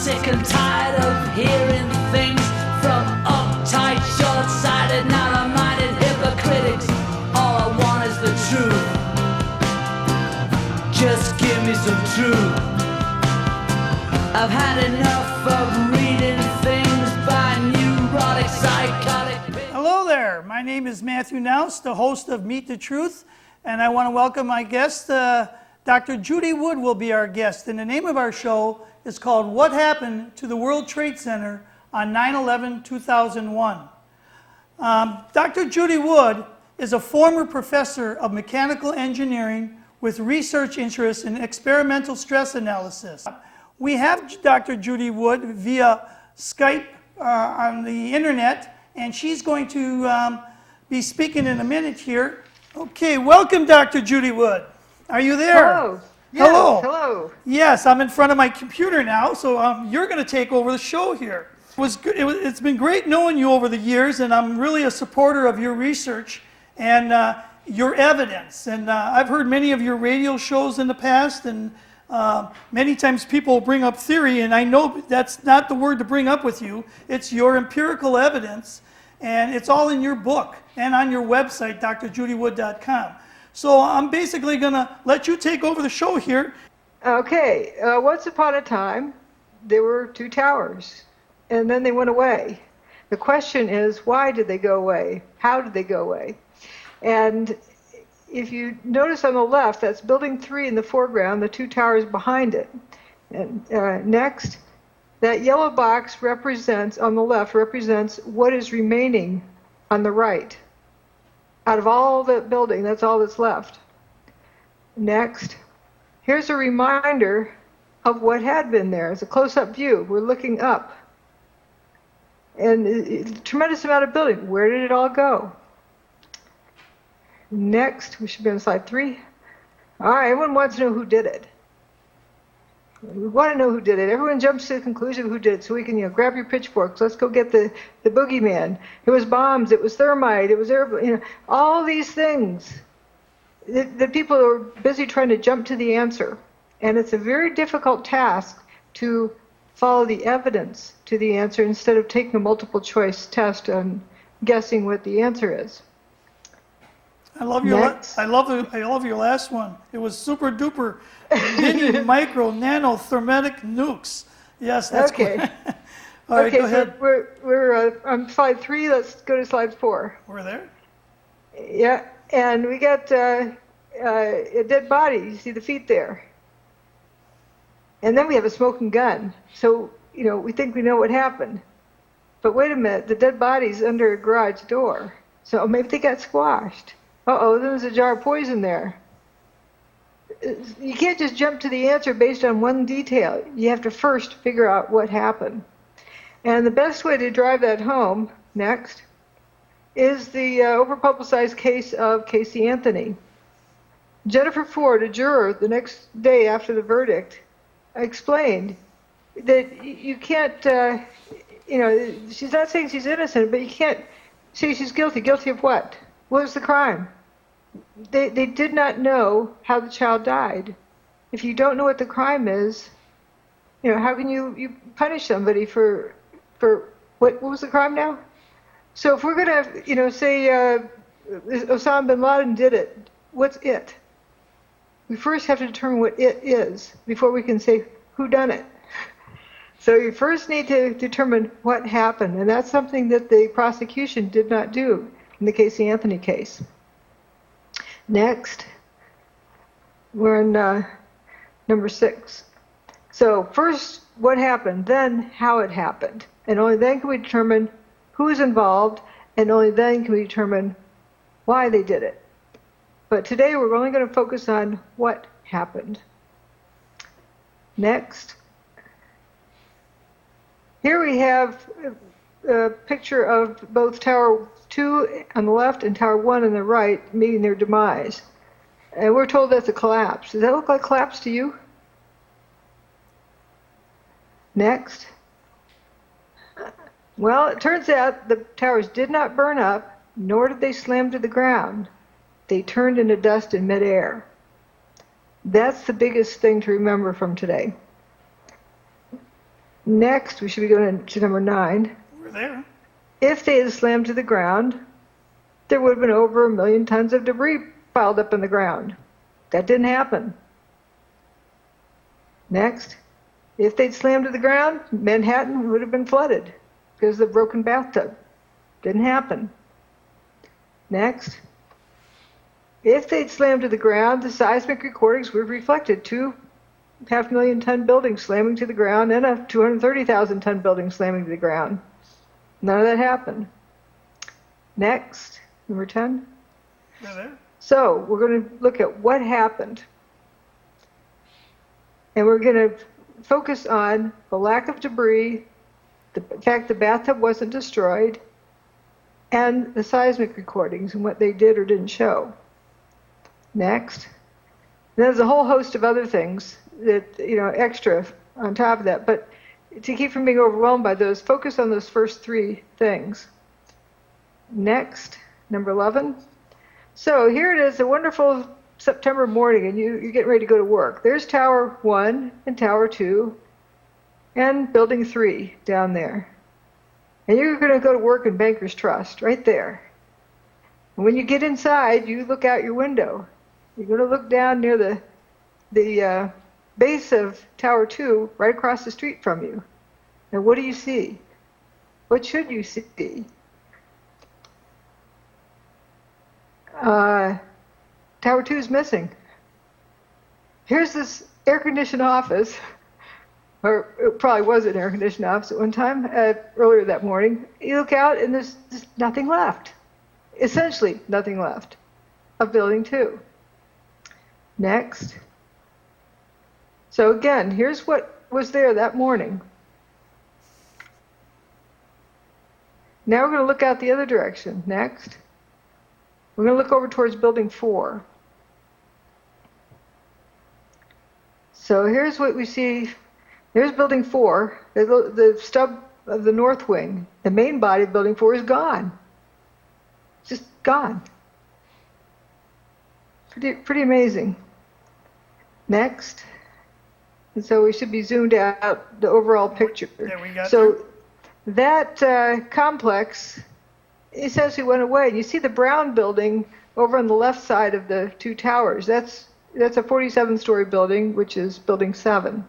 sick and tired of hearing things from uptight, short-sighted, narrow-minded hypocritics. All I want is the truth. Just give me some truth. I've had enough of reading things by neurotic, psychotic. Hello there, my name is Matthew Nouse, the host of Meet the Truth, and I want to welcome my guest. Dr. Judy Wood will be our guest, and the name of our show is called What Happened to the World Trade Center on 9/11/2001. Dr. Judy Wood is a former professor of mechanical engineering with research interests in experimental stress analysis. We have Dr. Judy Wood via Skype on the internet, and she's going to be speaking in a minute here. Okay, welcome, Dr. Judy Wood. Are you there? Hello. Yes, hello. Hello. Yes, I'm in front of my computer now, so you're going to take over the show here. It's been great knowing you over the years, and I'm really a supporter of your research and your evidence. And I've heard many of your radio shows in the past, and many times people bring up theory, and I know that's not the word to bring up with you. It's your empirical evidence, and it's all in your book and on your website, drjudywood.com. So I'm basically going to let you take over the show here. Okay. Once upon a time, there were two towers, and then they went away. The question is, why did they go away? How did they go away? And if you notice on the left, that's building 3 in the foreground, the two towers behind it. And next, that yellow box represents, on the left, represents what is remaining on the right. Out of all the building, that's all that's left. Next, here's a reminder of what had been there. It's a close-up view. We're looking up. And a tremendous amount of building. Where did it all go? Next, we should be on slide 3. All right, everyone wants to know who did it. We want to know who did it. Everyone jumps to the conclusion of who did it, so we can, grab your pitchforks. Let's go get the boogeyman. It was bombs. It was thermite. It was all these things. The people are busy trying to jump to the answer, and it's a very difficult task to follow the evidence to the answer instead of taking a multiple choice test and guessing what the answer is. I love your last one. It was super duper mini, micro, nano, thermetic nukes. Yes, that's okay. Cool. All right, okay, go ahead. So we're on slide 3. Let's go to slide 4. We're there. Yeah, and we got a dead body. You see the feet there. And then we have a smoking gun. So we think we know what happened. But wait a minute, the dead body's under a garage door. So maybe they got squashed. There's a jar of poison there. You can't just jump to the answer based on one detail. You have to first figure out what happened. And the best way to drive that home, next, is the overpublicized case of Casey Anthony. Jennifer Ford, a juror, the next day after the verdict, explained that you can't, she's not saying she's innocent, but you can't say she's guilty. Guilty of what? What was the crime? They did not know how the child died. If you don't know what the crime is, how can you punish somebody for what was the crime now? So if we're going to, say Osama bin Laden did it, what's it? We first have to determine what it is before we can say who done it. So you first need to determine what happened, and that's something that the prosecution did not do in the Casey Anthony case. Next, we're in number 6. So first, what happened, then how it happened. And only then can we determine who is involved, and only then can we determine why they did it. But today we're only going to focus on what happened. Next. Here we have a picture of both Tower 2 on the left and Tower 1 on the right meeting their demise. And we're told that's a collapse. Does that look like collapse to you? Next. Well, it turns out the towers did not burn up, nor did they slam to the ground. They turned into dust in midair. That's the biggest thing to remember from today. Next, we should be going to number 9. We're there. If they had slammed to the ground, there would have been over 1 million tons of debris piled up in the ground. That didn't happen. Next, if they'd slammed to the ground, Manhattan would have been flooded because of the broken bathtub. Didn't happen. Next, if they'd slammed to the ground, the seismic recordings would have reflected 2.5 million ton building slamming to the ground and a 230,000 ton building slamming to the ground. None of that happened. Next, number 10. We're there. So we're going to look at what happened. And we're going to focus on the lack of debris, the fact the bathtub wasn't destroyed, and the seismic recordings and what they did or didn't show. Next. There's a whole host of other things that, extra on top of that. But to keep from being overwhelmed by those, focus on those first 3 things. Next, number 11. So here it is, a wonderful September morning, and you're getting ready to go to work. There's Tower 1 and Tower 2 and Building 3 down there. And you're going to go to work in Bankers Trust right there. And when you get inside, you look out your window. You're going to look down near the base of Tower 2 right across the street from you. And what do you see? What should you see? Tower 2 is missing. Here's this air-conditioned office, or it probably was an air-conditioned office at one time, earlier that morning. You look out and there's just nothing left. Essentially nothing left of Building 2. Next. So again, here's what was there that morning. Now we're going to look out the other direction. Next. We're going to look over towards Building 4. So here's what we see. There's Building 4, the stub of the north wing. The main body of Building 4 is gone. Just gone. Pretty amazing. Next. And so we should be zoomed out the overall picture. There we go. So that complex essentially went away. You see the brown building over on the left side of the 2 towers. That's a 47-story building, which is Building 7.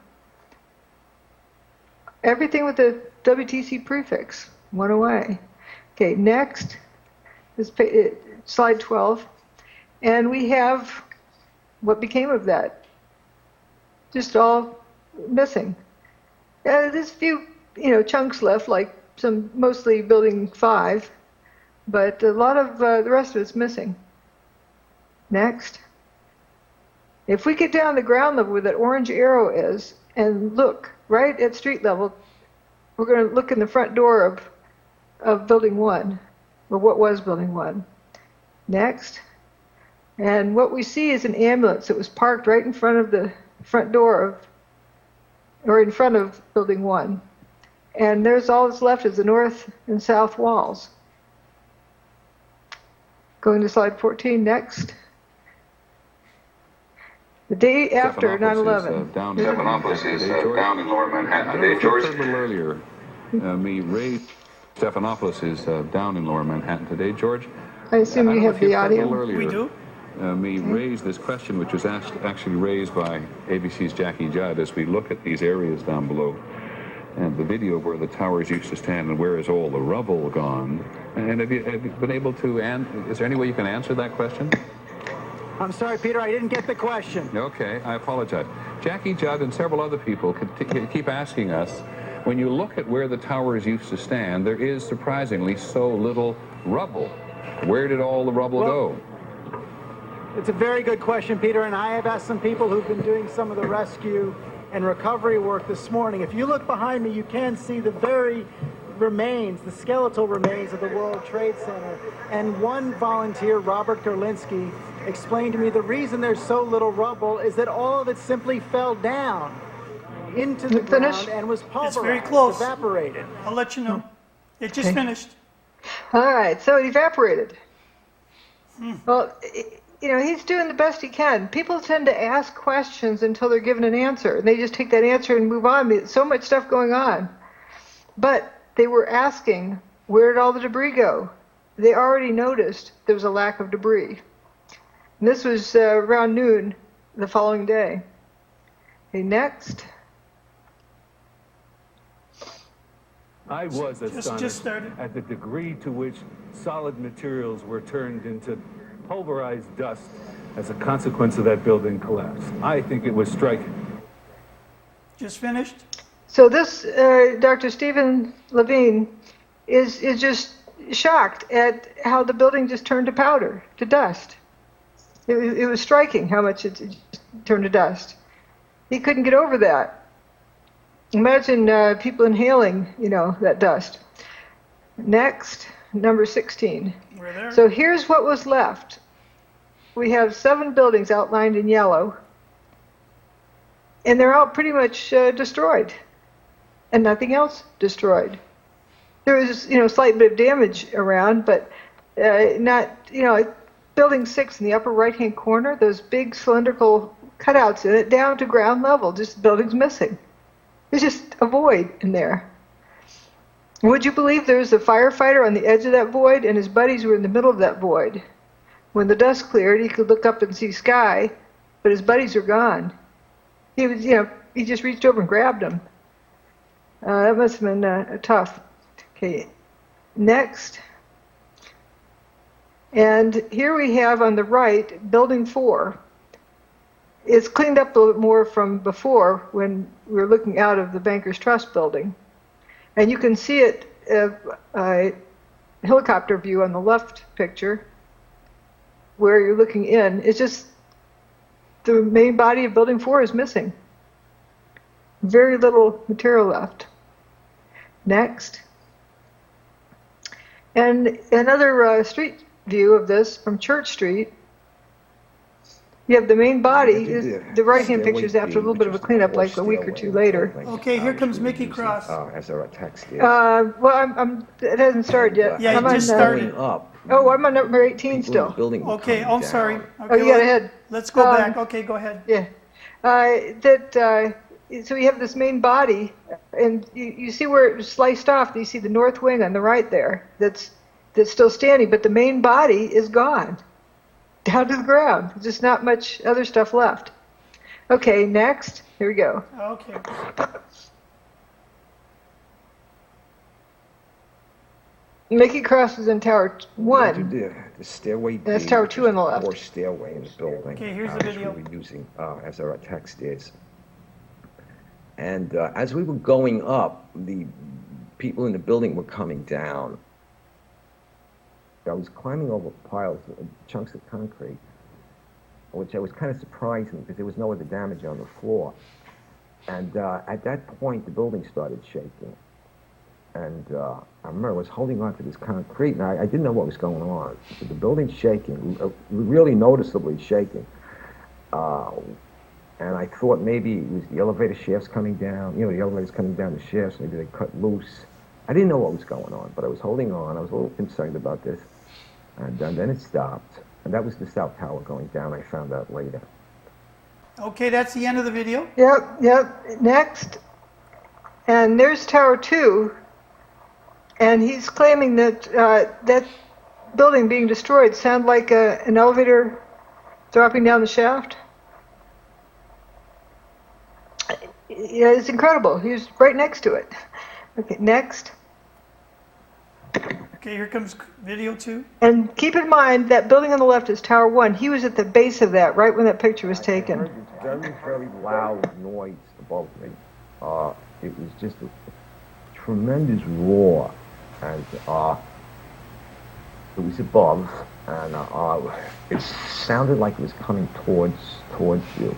Everything with the WTC prefix went away. Okay, next is slide 12. And we have what became of that. Just all missing. There's a few, chunks left, like mostly Building 5, but a lot of the rest of it's missing. Next. If we get down to ground level where that orange arrow is and look right at street level, we're going to look in the front door of Building 1, or what was Building 1. Next. And what we see is an ambulance that was parked right in front of the front door or in front of Building 1. And there's all that's left is the north and south walls. Going to slide 14 next. The day after 9/11. Stephanopoulos is down in Lower Manhattan today, George. A little earlier, Stephanopoulos is down in Lower Manhattan today, George. I assume you have the audio. We do. Raised this question, which was actually raised by ABC's Jackie Judd, as we look at these areas down below, and the video where the towers used to stand, and where is all the rubble gone? And have you been able to? Is there any way you can answer that question? I'm sorry, Peter, I didn't get the question. Okay, I apologize. Jackie Judd and several other people keep asking us, when you look at where the towers used to stand, there is surprisingly so little rubble. Where did all the rubble go? It's a very good question, Peter, and I have asked some people who've been doing some of the rescue and recovery work this morning. If you look behind me, you can see the very remains, the skeletal remains of the World Trade Center. And one volunteer, Robert Gerlinski, explained to me the reason there's so little rubble is that all of it simply fell down into the ground and was pulverized, It's very close. evaporated. I'll let you know. It just finished. All right, so it evaporated. Well, he's doing the best he can. People tend to ask questions until they're given an answer, and they just take that answer and move on. There's so much stuff going on. But they were asking, where did all the debris go? They already noticed there was a lack of debris. And this was around noon the following day. Okay, next. I was astonished started. at the degree to which solid materials were turned into pulverized dust as a consequence of that building collapse. I think it was striking. Just finished? So this, Dr. Stephen Levine, is just shocked at how the building just turned to powder, to dust. It was striking how much it turned to dust. He couldn't get over that. Imagine people inhaling, that dust. Next, number 16. We're there. So here's what was left. We have 7 buildings outlined in yellow, and they're all pretty much destroyed, and nothing else destroyed. There was, slight bit of damage around, but not, building 6 in the upper right-hand corner, those big cylindrical cutouts in it, down to ground level, just buildings missing. There's just a void in there. Would you believe there was a firefighter on the edge of that void, and his buddies were in the middle of that void? When the dust cleared, he could look up and see sky, but his buddies were gone. He was, he just reached over and grabbed them. That must have been tough. Okay, next. And here we have on the right, building 4. It's cleaned up a little bit more from before when we were looking out of the Bankers Trust building. And you can see it, helicopter view on the left picture, where you're looking in. It's just the main body of building 4 is missing. Very little material left. Next. And another street view of this from Church Street. You have the main body, the right-hand picture is after a little bit of a cleanup, like a week or 2 later. Okay, here comes Mickey Cross. As our text is. Well, it hasn't started yet. Yeah, it I'm just on, started. Up. Oh, I'm on number 18 still. Okay, I'm sorry. Okay, Oh, you got ahead. Let's go back. Okay, go ahead. Yeah. So you have this main body, and you see where it was sliced off. You see the north wing on the right there that's still standing, but the main body is gone. Down to the ground. There's just not much other stuff left. Okay, next. Here we go. Okay. Mickey Cross is in Tower 1. The stairway. That's Tower 2 on the left. Or stairway in the building. Okay, here's the video. We're using as our text is. And as we were going up, the people in the building were coming down. I was climbing over piles of chunks of concrete, which I was kind of surprising because there was no other damage on the floor. And at that point, the building started shaking. And I remember I was holding on to this concrete, and I didn't know what was going on. But the building's shaking, really noticeably shaking. And I thought maybe it was the elevator shafts coming down. The elevator's coming down the shafts. Maybe they cut loose. I didn't know what was going on, but I was holding on. I was a little concerned about this. And then it stopped. And that was the South Tower going down. I found out later. Okay, that's the end of the video. Yep. Next. And there's Tower 2. And he's claiming that that building being destroyed sounded like an elevator dropping down the shaft. Yeah, it's incredible. He was right next to it. Okay, next. Okay, here comes video 2. And keep in mind that building on the left is Tower 1. He was at the base of that right when that picture was taken. I heard this very, very loud noise above me. It was just a tremendous roar. And it was above, and it sounded like it was coming towards you.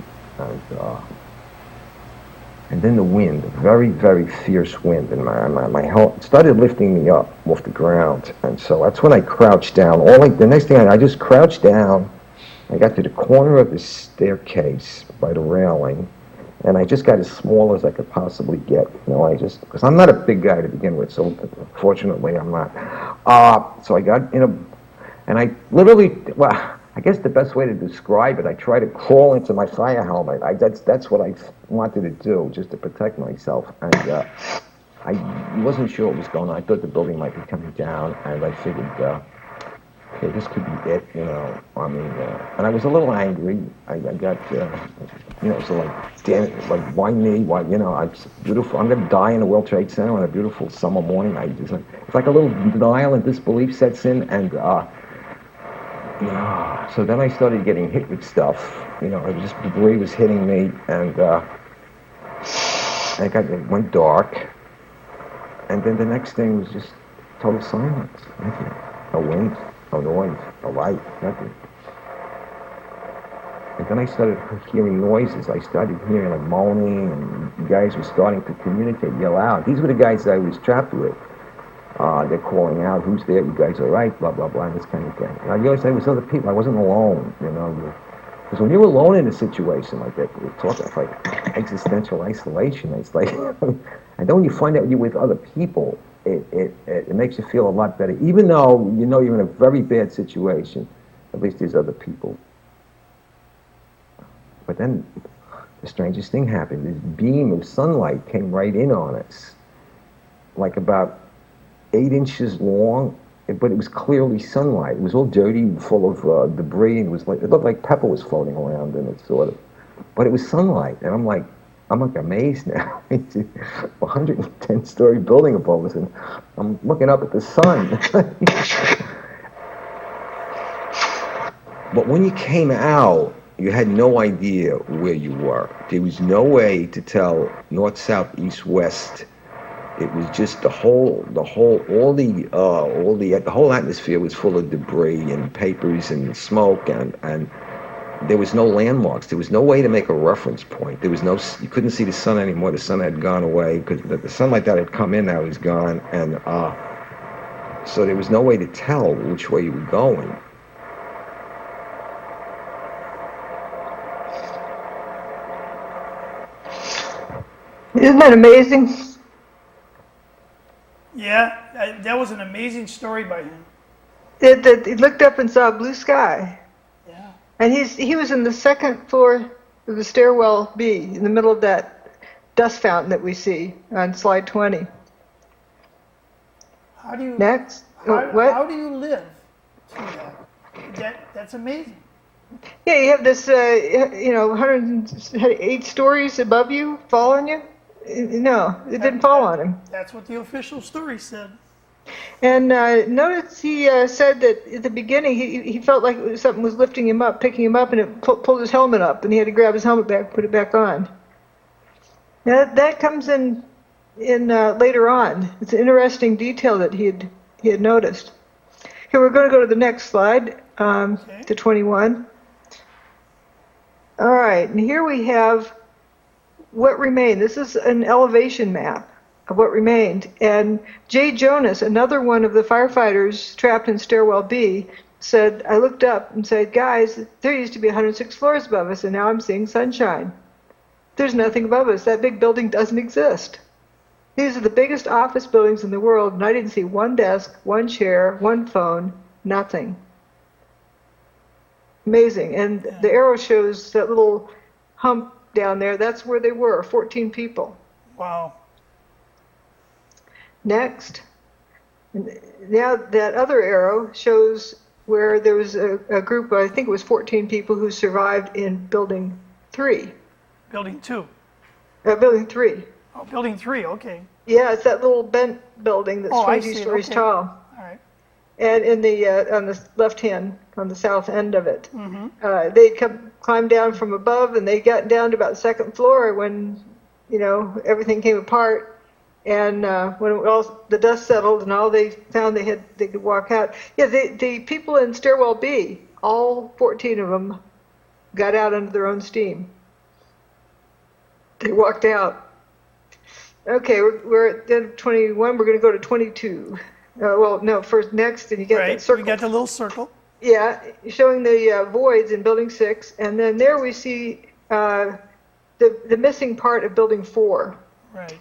And then the wind, a very, very fierce wind, and my heart started lifting me up off the ground. And so that's when I crouched down. The next thing I just crouched down. I got to the corner of the staircase by the railing, and I just got as small as I could possibly get. Because I'm not a big guy to begin with, so fortunately I'm not. So I got and I literally, I I guess the best way to describe it, I tried to crawl into my fire helmet. That's what I wanted to do, just to protect myself. And I wasn't sure what was going on. I thought the building might be coming down, and I figured, okay, this could be it, you know. I mean, and I was a little angry. I got, you know, so like, damn it, like, why me? Why, you know, I'm beautiful. I'm gonna die in the World Trade Center on a beautiful summer morning. It's like a little denial and disbelief sets in, and yeah. So then I started getting hit with stuff. You know, just debris was hitting me, and it went dark. And then the next thing was just total silence. Nothing. No wind, no noise, no light, nothing. And then I started hearing noises. I started hearing like moaning, and you guys were starting to communicate, yell out. These were the guys that I was trapped with. They're calling out, who's there, you guys all right, blah, blah, blah, this kind of thing. And I realized there was other people. I wasn't alone, you know. Because when you're alone in a situation like that, we're talking like existential isolation. It's like, and then when you find out you're with other people, it makes you feel a lot better. Even though you know you're in a very bad situation, at least there's other people. But then the strangest thing happened. This beam of sunlight came right in on us, like about 8 inches long, but it was clearly sunlight. It was all dirty and full of debris, and it looked like pepper was floating around in it, sort of. But it was sunlight, and I'm like amazed now. It's a 110-story building above us, and I'm looking up at the sun. But when you came out, you had no idea where you were. There was no way to tell north, south, east, west. It was just the whole atmosphere was full of debris and papers and smoke, and there was no landmarks. There was no way to make a reference point. You couldn't see the sun anymore. The sun had gone away because the sunlight that had come in now was gone, and so there was no way to tell which way you were going. Isn't that amazing? Yeah, that was an amazing story by him. He looked up and saw blue sky. Yeah. And he was in the second floor of the stairwell B, in the middle of that dust fountain that we see on slide 20. How do you Next. What? How do you live through that? That's amazing. Yeah, you have this, 108 stories above you fall on you. No, it didn't fall on him. That's what the official story said. And notice he said that at the beginning he felt like something was lifting him up, picking him up, and it pulled his helmet up, and he had to grab his helmet back, put it back on. Now, that comes in later on. It's an interesting detail that he had noticed. Okay, we're going to go to the next slide, to 21. All right, and here we have what remained. This is an elevation map of what remained. And Jay Jonas, another one of the firefighters trapped in stairwell B, said, I looked up and said, guys, there used to be 106 floors above us, and now I'm seeing sunshine. There's nothing above us. That big building doesn't exist. These are the biggest office buildings in the world, and I didn't see one desk, one chair, one phone, nothing. Amazing. And the arrow shows that little hump down there. That's where they were, 14 people. Wow. Next. And now that other arrow shows where there was a group, I think it was 14 people who survived in building 3. Building 2. Building 3. Oh, building 3, okay. Yeah, it's that little bent building that's 20 stories tall. All right. And in the on the left hand, on the south end of it, they climbed down from above, and they got down to about the second floor when, everything came apart. And when all the dust settled and all they found they could walk out. Yeah, the people in stairwell B, all 14 of them, got out under their own steam. They walked out. Okay, we're at 21. We're going to go to 22. First, next, and you get that circle. We got the little circle. Yeah, showing the voids in building 6, and then there we see the missing part of building 4. Right.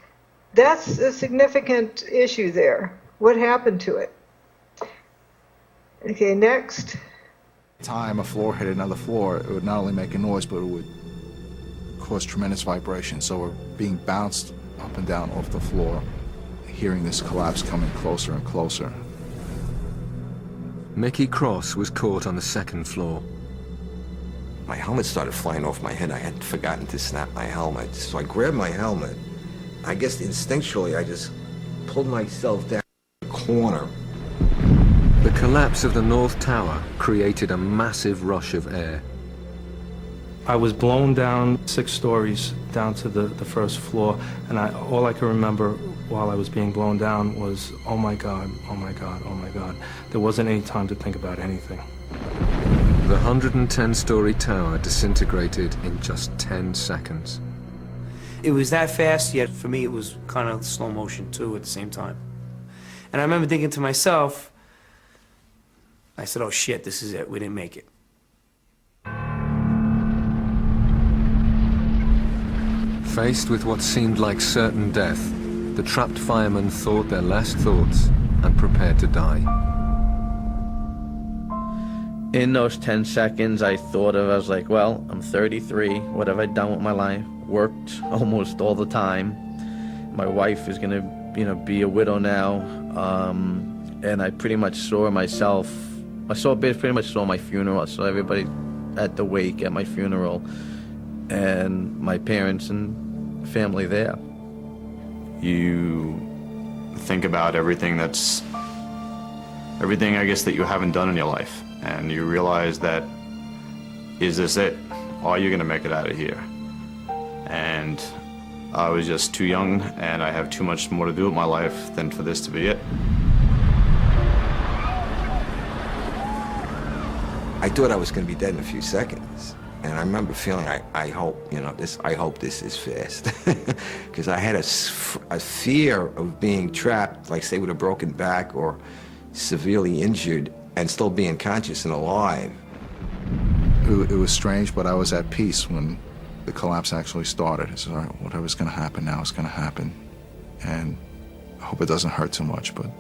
That's a significant issue there. What happened to it? Okay, next. Time a floor hit another floor, it would not only make a noise, but it would cause tremendous vibration. So we're being bounced up and down off the floor, hearing this collapse coming closer and closer. Mickey Cross was caught on the second floor. My helmet started flying off my head. I had forgotten to snap my helmet. So I grabbed my helmet. I guess instinctually I just pulled myself down the corner. The collapse of the North Tower created a massive rush of air. I was blown down 6 stories down to the first floor, and all I can remember while I was being blown down was, oh my God, oh my God, oh my God. There wasn't any time to think about anything. The 110-story tower disintegrated in just 10 seconds. It was that fast, yet for me it was kind of slow motion too at the same time. And I remember thinking to myself, I said, oh shit, this is it, we didn't make it. Faced with what seemed like certain death, the trapped firemen thought their last thoughts and prepared to die. In those 10 seconds, I was like, well, I'm 33. What have I done with my life? Worked almost all the time. My wife is gonna, be a widow now. And I pretty much saw myself. Pretty much saw my funeral. I saw everybody at the wake at my funeral, and my parents and family there. You think about everything, I guess, that you haven't done in your life. And you realize that, is this it? Are you gonna make it out of here? And I was just too young, and I have too much more to do with my life than for this to be it. I thought I was gonna be dead in a few seconds. And I remember feeling, I hope this is fast. Because I had a fear of being trapped, like say with a broken back or severely injured, and still being conscious and alive. It was strange, but I was at peace when the collapse actually started. I said, all right, whatever's gonna happen now is gonna happen. And I hope it doesn't hurt too much, but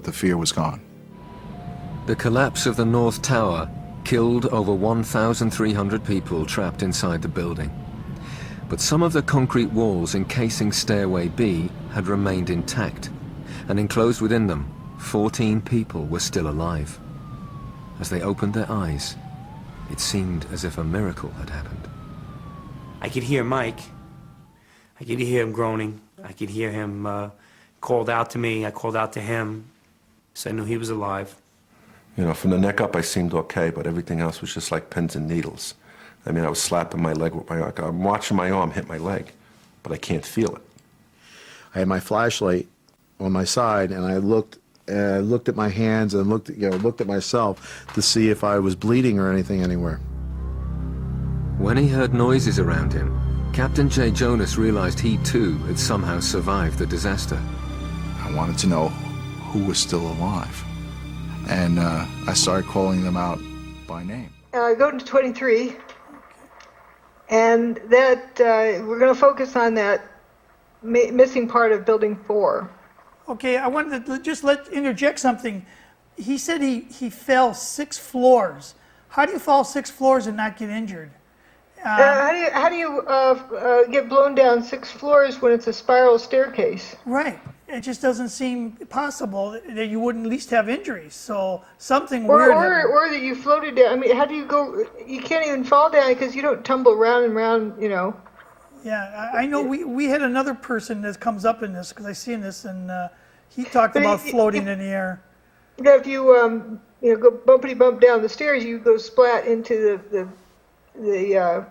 the fear was gone. The collapse of the North Tower killed over 1,300 people trapped inside the building. But some of the concrete walls encasing Stairway B had remained intact, and enclosed within them, 14 people were still alive. As they opened their eyes, it seemed as if a miracle had happened. I could hear Mike. I could hear him groaning. I could hear him called out to me. I called out to him. So I knew he was alive. From the neck up, I seemed okay, but everything else was just like pins and needles. I mean, I was slapping my leg with my arm. I'm watching my arm hit my leg, but I can't feel it. I had my flashlight on my side, and I looked at my hands and looked at myself to see if I was bleeding or anything anywhere. When he heard noises around him, Captain J. Jonas realized he too had somehow survived the disaster. I wanted to know who was still alive. And I started calling them out by name. Go to 23, and that we're going to focus on that missing part of Building 4. Okay, I wanted to just interject something. He said he fell 6 floors. How do you fall 6 floors and not get injured? How do you get blown down 6 floors when it's a spiral staircase? Right. It just doesn't seem possible that you wouldn't at least have injuries. So something weird. Or that you floated down. I mean, how do you go? You can't even fall down because you don't tumble round and round, Yeah, I know we had another person that comes up in this because I seen this, and he talked about floating in the air. Yeah, if you go bumpity bump down the stairs, you go splat into the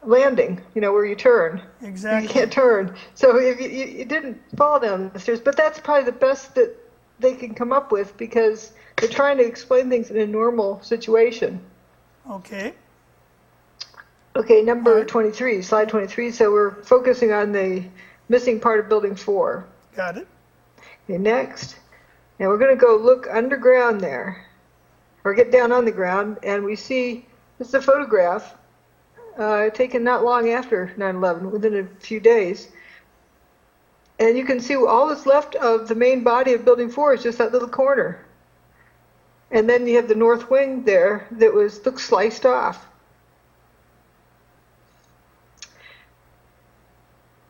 landing, where you turn. Exactly. You can't turn. So if you didn't fall down the stairs, but that's probably the best that they can come up with because they're trying to explain things in a normal situation. Okay. Okay, number 23, slide 23. So we're focusing on the missing part of Building 4. Got it. Okay, next. Now we're going to go look underground there, or get down on the ground, and we see, this is a photograph taken not long after 9/11, within a few days. And you can see all that's left of the main body of Building 4 is just that little corner. And then you have the north wing there that looked sliced off.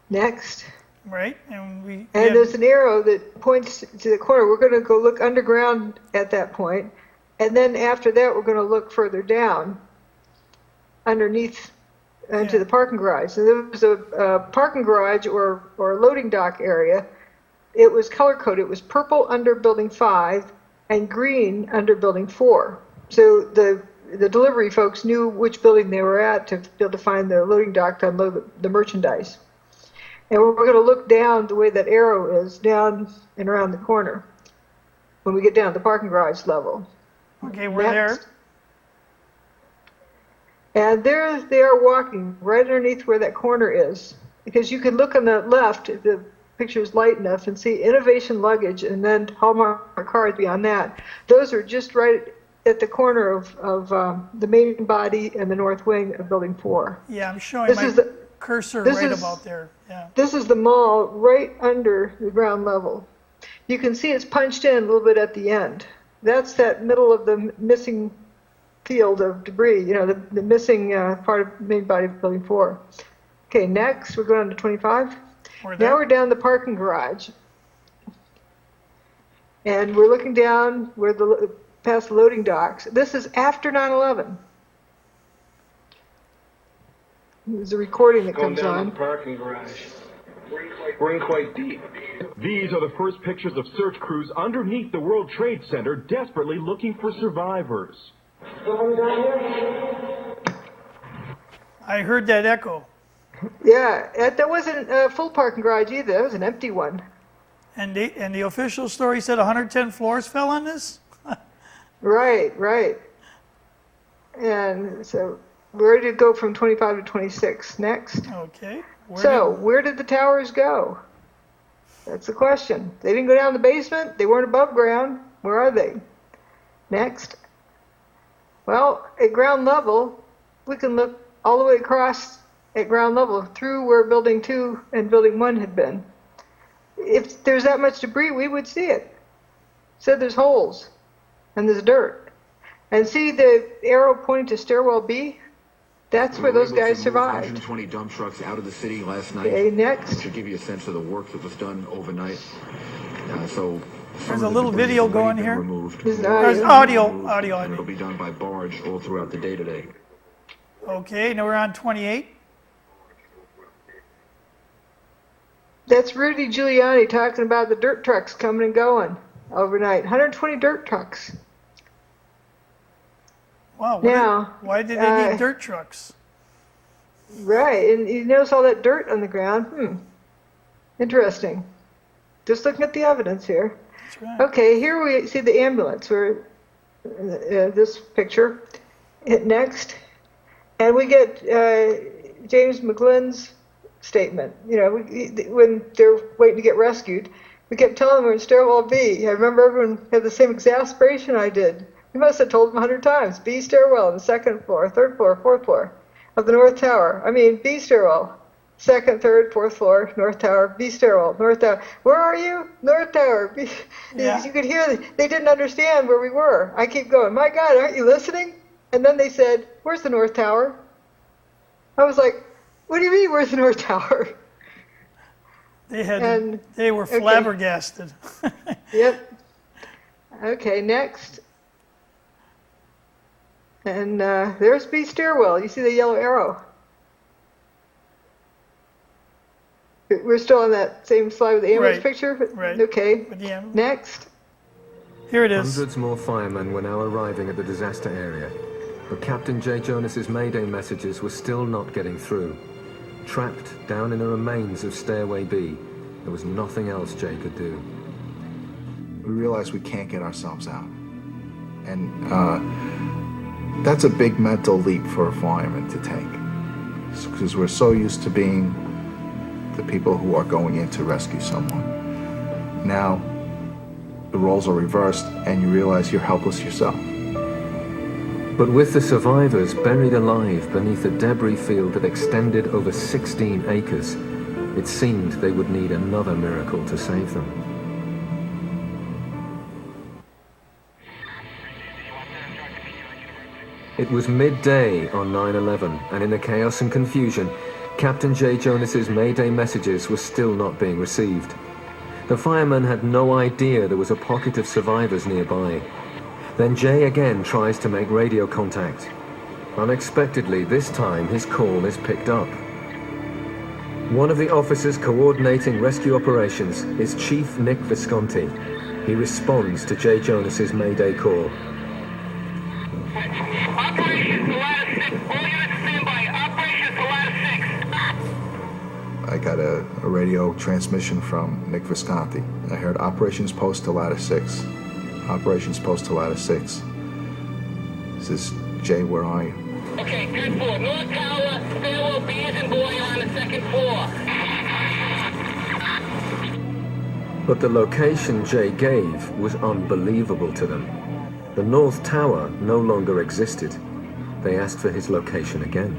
Next. Right, and And there's an arrow that points to the corner. We're going to go look underground at that point, and then after that, we're going to look further down, underneath, into the parking garage. So there was a parking garage or loading dock area. It was color coded. It was purple under Building 5 and green under Building 4. So the delivery folks knew which building they were at to be able to find the loading dock to unload the merchandise. And we're going to look down the way that arrow is, down and around the corner when we get down to the parking garage level. Okay, we're there. And there they are walking right underneath where that corner is. Because you can look on the left, if the picture is light enough, and see Innovation Luggage and then Hallmark cars beyond that. Those are just right at the corner of the main body and the north wing of Building 4. Yeah, I'm showing my cursor right about there. Yeah. This is the mall right under the ground level. You can see it's punched in a little bit at the end. That's that middle of the missing field of debris, you know, the missing part of the main body of Building 4. Okay, next, we're going on to 25. Now we're down the parking garage. And we're looking down where past the loading docks. This is after 9/11. There's a recording that comes down on. The parking garage. We're in quite deep. These are the first pictures of search crews underneath the World Trade Center, desperately looking for survivors. I heard that echo. Yeah, that wasn't a full parking garage either. That was an empty one. And the official story said 110 floors fell on this? Right. And so where did it go from 25 to 26? Next. Okay. Where did the towers go? That's the question. They didn't go down the basement. They weren't above ground. Where are they? Next. Well, at ground level, we can look all the way across at ground level through where Building 2 and Building 1 had been. If there's that much debris, we would see it. So there's holes and there's dirt. And see the arrow pointing to stairwell B? That's where those guys survived. 120 dump trucks out of the city last night. Okay, next. To give you a sense of the work that was done overnight. There's a little video going here. There's audio. And it'll be done by barge all throughout the day today. Okay, now we're on 28. That's Rudy Giuliani talking about the dirt trucks coming and going overnight. 120 dirt trucks. Wow, why did they need dirt trucks? Right, and you notice all that dirt on the ground. Interesting. Just looking at the evidence here. That's right. Okay, here we see the ambulance. We're this picture. Hit next. And we get James McGlynn's statement. You know, when they're waiting to get rescued, we kept telling them we're in stairwell B. I remember everyone had the same exasperation I did. We must have told them 100 times. B stairwell on the second floor, third floor, fourth floor of the North Tower. I mean, B stairwell, second, third, fourth floor, North Tower, B stairwell, North Tower. Where are you? North Tower. B. Yeah. You could hear they didn't understand where we were. I keep going, my God, aren't you listening? And then they said, where's the North Tower? I was like, what do you mean, where's the North Tower? They were flabbergasted. Yep. Okay, next. And there's B stairwell. You see the yellow arrow. We're still on that same slide with the ambulance picture? Right. Okay. Next. Here it is. Hundreds more firemen were now arriving at the disaster area, but Captain J. Jonas's Mayday messages were still not getting through. Trapped down in the remains of Stairway B, there was nothing else Jay could do. We realize we can't get ourselves out. And that's a big mental leap for a fireman to take, because we're so used to being the people who are going in to rescue someone. Now, the roles are reversed and you realize you're helpless yourself. But with the survivors buried alive beneath a debris field that extended over 16 acres, it seemed they would need another miracle to save them. It was midday on 9/11, and in the chaos and confusion, Captain Jay Jonas's Mayday messages were still not being received. The firemen had no idea there was a pocket of survivors nearby. Then Jay again tries to make radio contact. Unexpectedly, this time his call is picked up. One of the officers coordinating rescue operations is Chief Nick Visconti. He responds to Jay Jonas's Mayday call. I got a radio transmission from Nick Visconti. I heard Operations Post to Ladder 6. Operations Post to Ladder 6. This is Jay, where are you? Okay, 10-4. North Tower, stairwell B as in boy on the second floor. But the location Jay gave was unbelievable to them. The North Tower no longer existed. They asked for his location again.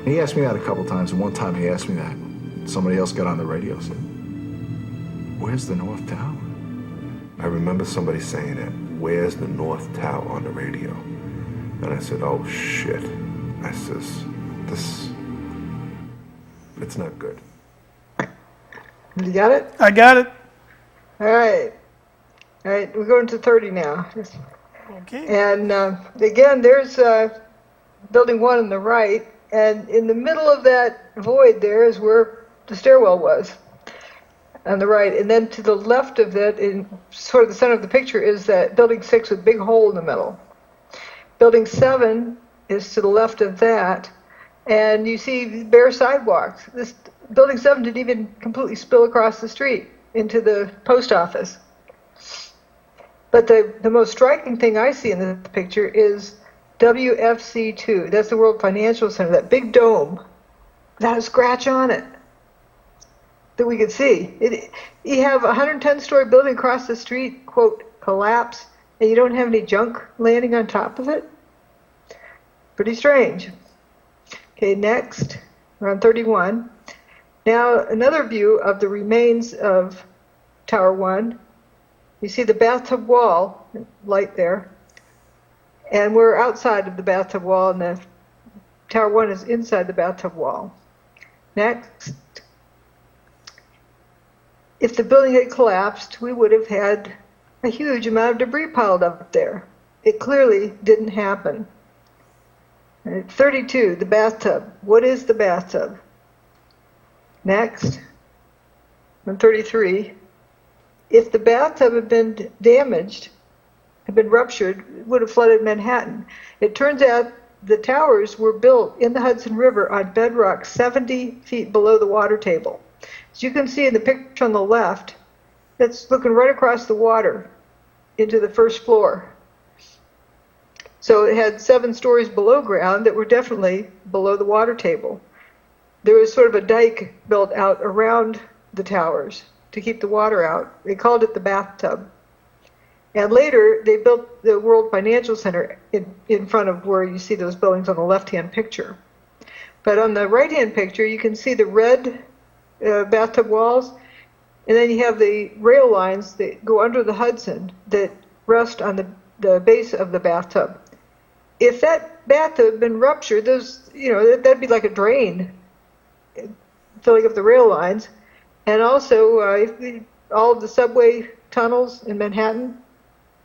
He asked me that a couple times, and one time he asked me that. Somebody else got on the radio and said, "Where's the North Tower?" I remember somebody saying that, "Where's the North Tower?" on the radio. And I said, "Oh shit." I says, it's not good. You got it? I got it. All right. All right, we're going to 30 now. Okay. And again, there's building 1 on the right, and in the middle of that void there is where the stairwell was on the right. And then to the left of it, in sort of the center of the picture, is that building 6 with a big hole in the middle. Building 7 is to the left of that, and you see bare sidewalks. This building 7 didn't even completely spill across the street into the post office. But the most striking thing I see in this picture is WFC2. That's the World Financial Center, that big dome without a scratch on it that we could see. You have a 110-story building across the street, quote, collapse, and you don't have any junk landing on top of it? Pretty strange. Okay, next, we're on 31. Now, another view of the remains of Tower 1. You see the bathtub wall, light there, and we're outside of the bathtub wall, and the Tower 1 is inside the bathtub wall. Next. If the building had collapsed, we would have had a huge amount of debris piled up there. It clearly didn't happen. 32, the bathtub. What is the bathtub? Next, on 33, if the bathtub had been damaged, had been ruptured, it would have flooded Manhattan. It turns out the towers were built in the Hudson River on bedrock 70 feet below the water table. As you can see in the picture on the left, that's looking right across the water into the first floor. So it had 7 stories below ground that were definitely below the water table. There was sort of a dike built out around the towers to keep the water out. They called it the bathtub. And later, they built the World Financial Center in front of where you see those buildings on the left-hand picture. But on the right-hand picture, you can see the red bathtub walls, and then you have the rail lines that go under the Hudson that rest on the base of the bathtub. If that bathtub had been ruptured, that'd be like a drain filling up the rail lines. And also, all of the subway tunnels in Manhattan,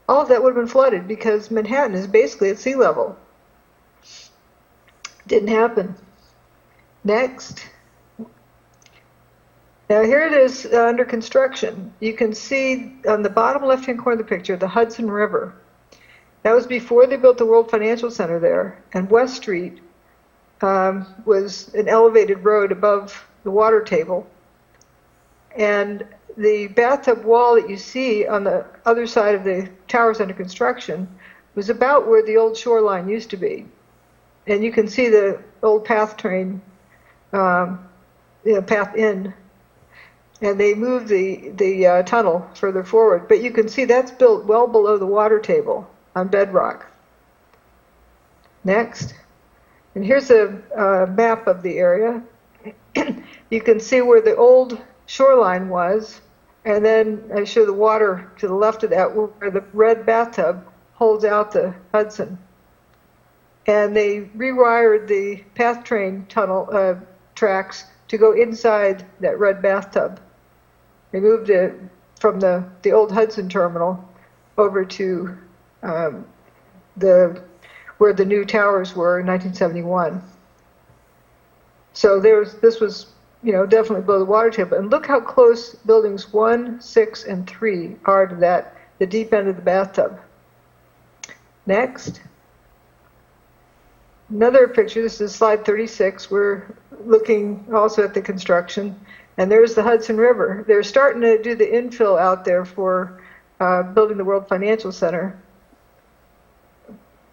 all of that would have been flooded because Manhattan is basically at sea level. Didn't happen. Next. Now here it is under construction. You can see on the bottom left-hand corner of the picture, the Hudson River. That was before they built the World Financial Center there. And West Street was an elevated road above the water table. And the bathtub wall that you see on the other side of the towers under construction was about where the old shoreline used to be. And you can see the old PATH train, PATH in. And they moved the tunnel further forward. But you can see that's built well below the water table on bedrock. Next. And here's a map of the area. You can see where the old shoreline was, and then I show the water to the left of that where the red bathtub holds out the Hudson. and they rewired the PATH train tunnel tracks to go inside that red bathtub. They moved it from the old Hudson terminal over to where the new towers were in 1971. So this was, definitely below the water table. And look how close buildings 1, 6, and 3 are to the deep end of the bathtub. Next. Another picture, this is slide 36. We're looking also at the construction. And there's the Hudson River. They're starting to do the infill out there for building the World Financial Center.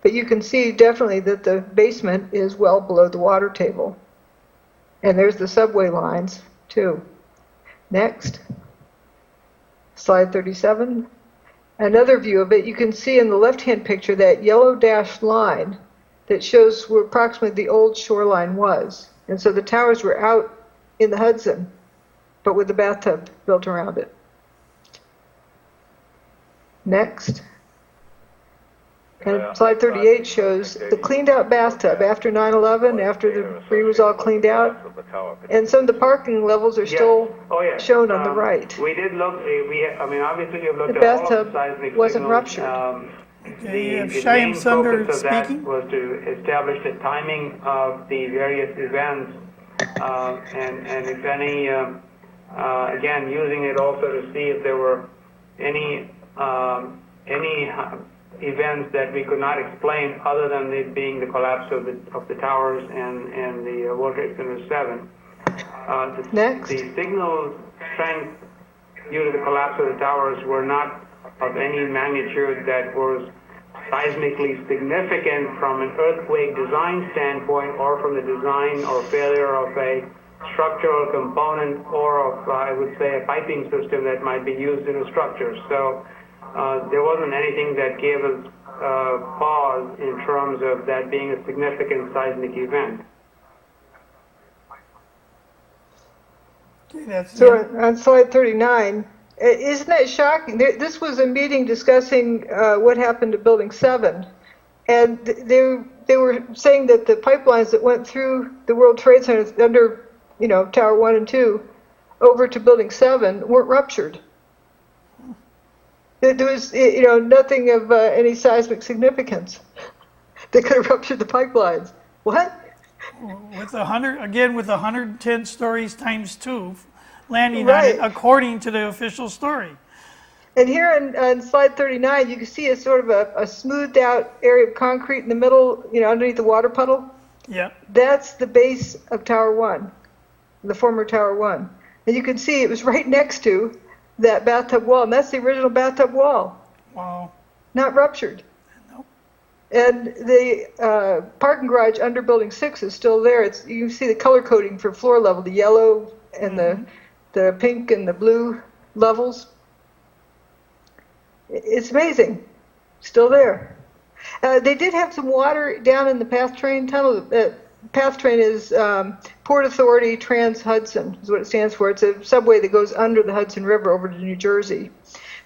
But you can see definitely that the basement is well below the water table. And there's the subway lines, too. Next. Slide 37. Another view of it, you can see in the left-hand picture that yellow dashed line that shows where approximately the old shoreline was. And so the towers were out in the Hudson, but with the bathtub built around it. Next. And slide 38 shows the cleaned out bathtub after 9/11, after the debris was all cleaned out. And some of the parking levels are still shown on the right. We did look, obviously we've looked The at all of the bathtub seismic wasn't signals. ruptured. The Shyam main Sunder focus of that speaking. was to establish the timing of the various events, and if any, again, using it also to see if there were any events that we could not explain other than it being the collapse of the towers and the World Trade Center 7. The signal strength due to the collapse of the towers were not of any magnitude that was seismically significant from an earthquake design standpoint, or from the design or failure of a structural component, or of, I would say, a piping system that might be used in a structure. So there wasn't anything that gave us pause in terms of that being a significant seismic event. So on slide 39, isn't that shocking? This was a meeting discussing what happened to Building 7. And they were saying that the pipelines that went through the World Trade Center under, Tower 1 and 2 over to Building 7 weren't ruptured. There was, nothing of any seismic significance. They could have ruptured the pipelines. What? With 110 stories times 2 landing on it, according to the official story. And here on slide 39, you can see a sort of a smoothed out area of concrete in the middle, underneath the water puddle. Yeah. That's the base of Tower 1, the former Tower 1. And you can see it was right next to that bathtub wall, and that's the original bathtub wall. Wow. Not ruptured. Nope. And the parking garage under Building 6 is still there. You can see the color coding for floor level, the yellow and the pink and the blue levels. It's amazing. Still there. They did have some water down in the PATH train tunnel. PATH train is Port Authority Trans-Hudson, is what it stands for. It's a subway that goes under the Hudson River over to New Jersey.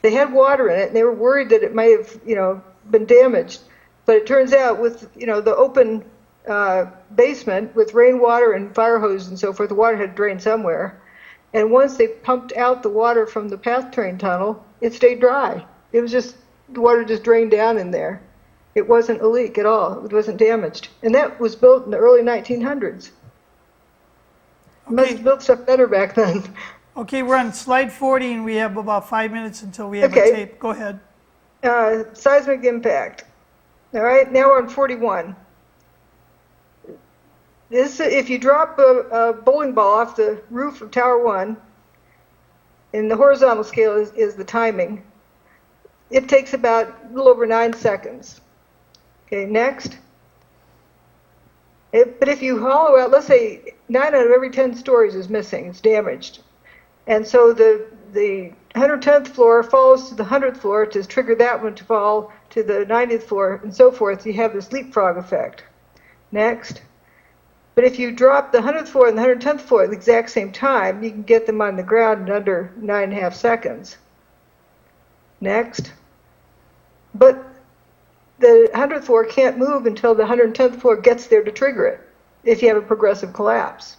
They had water in it, and they were worried that it may have, been damaged. But it turns out with, the open basement with rainwater and fire hose and so forth, the water had drained somewhere. And once they pumped out the water from the PATH train tunnel, it stayed dry. It was just, the water just drained down in there. It wasn't a leak at all. It wasn't damaged. And that was built in the early 1900s. Must have built stuff better back then. Okay, we're on slide 40, and we have about 5 minutes until we have a tape. Go ahead. Seismic impact. All right, now we're on 41. If you drop a bowling ball off the roof of Tower 1, and the horizontal scale is the timing, it takes about a little over 9 seconds. Okay, next. But if you hollow out, let's say 9 out of every 10 stories is missing, it's damaged. And so the 110th floor falls to the 100th floor to trigger that one to fall to the 90th floor, and so forth. You have this leapfrog effect. Next. But if you drop the 100th floor and the 110th floor at the exact same time, you can get them on the ground in under 9.5 seconds. Next. But the 100th floor can't move until the 110th floor gets there to trigger it, if you have a progressive collapse.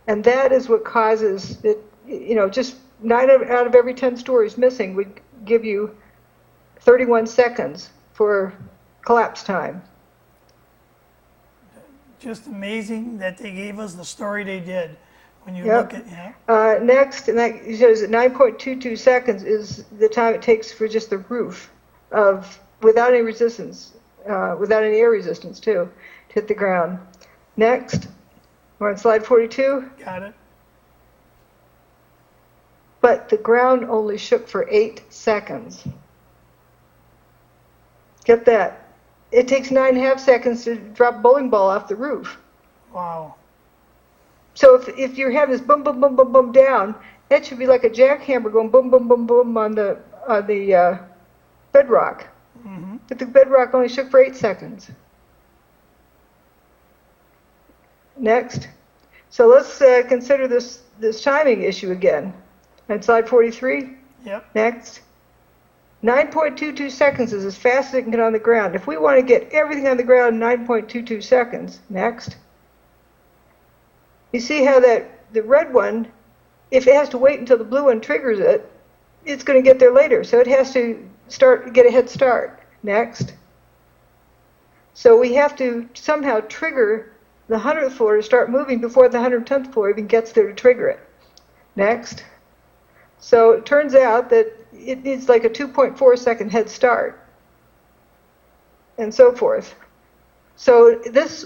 And that is what causes it, just 9 out of every 10 stories missing would give you 31 seconds for collapse time. Just amazing that they gave us the story they did. When you Yep. look at, Next, and that shows that 9.22 seconds is the time it takes for just the roof without any resistance, without any air resistance too, to hit the ground. Next, we're on slide 42. Got it. But the ground only shook for 8 seconds. Get that. It takes 9.5 seconds to drop a bowling ball off the roof. Wow. So if you're having this boom, boom, boom, boom, boom down, that should be like a jackhammer going boom, boom, boom, boom on the bedrock. Mm-hmm. But the bedrock only shook for 8 seconds. Next. So let's consider this timing issue again. On slide 43. Yep. Next. 9.22 seconds is as fast as it can get on the ground. If we want to get everything on the ground in 9.22 seconds, next. You see how the red one, if it has to wait until the blue one triggers it, it's going to get there later. So it has to get a head start. Next. So we have to somehow trigger the 100th floor to start moving before the 110th floor even gets there to trigger it. Next. So it turns out that it needs like a 2.4 second head start, and so forth. So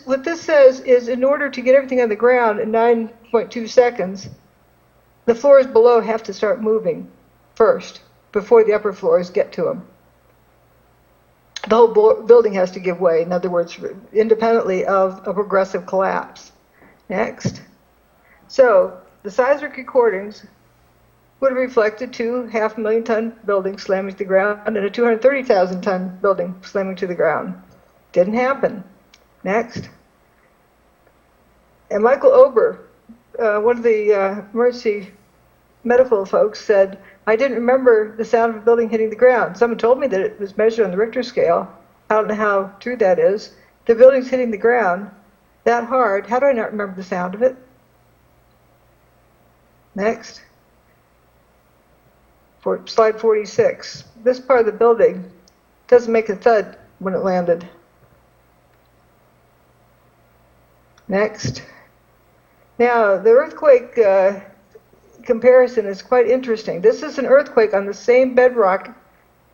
what this says is in order to get everything on the ground in 9.2 seconds, the floors below have to start moving first before the upper floors get to them. The whole building has to give way, in other words, independently of a progressive collapse. Next. So the seismic recordings would have reflected 2 500,000-ton buildings slamming to the ground and a 230,000-ton building slamming to the ground. Didn't happen. Next. And Michael Ober, one of the emergency medical folks, said, I didn't remember the sound of a building hitting the ground. Someone told me that it was measured on the Richter scale. I don't know how true that is. The building's hitting the ground that hard. How do I not remember the sound of it? Next. For slide 46. This part of the building doesn't make a thud when it landed. Next. Now, the earthquake comparison is quite interesting. This is an earthquake on the same bedrock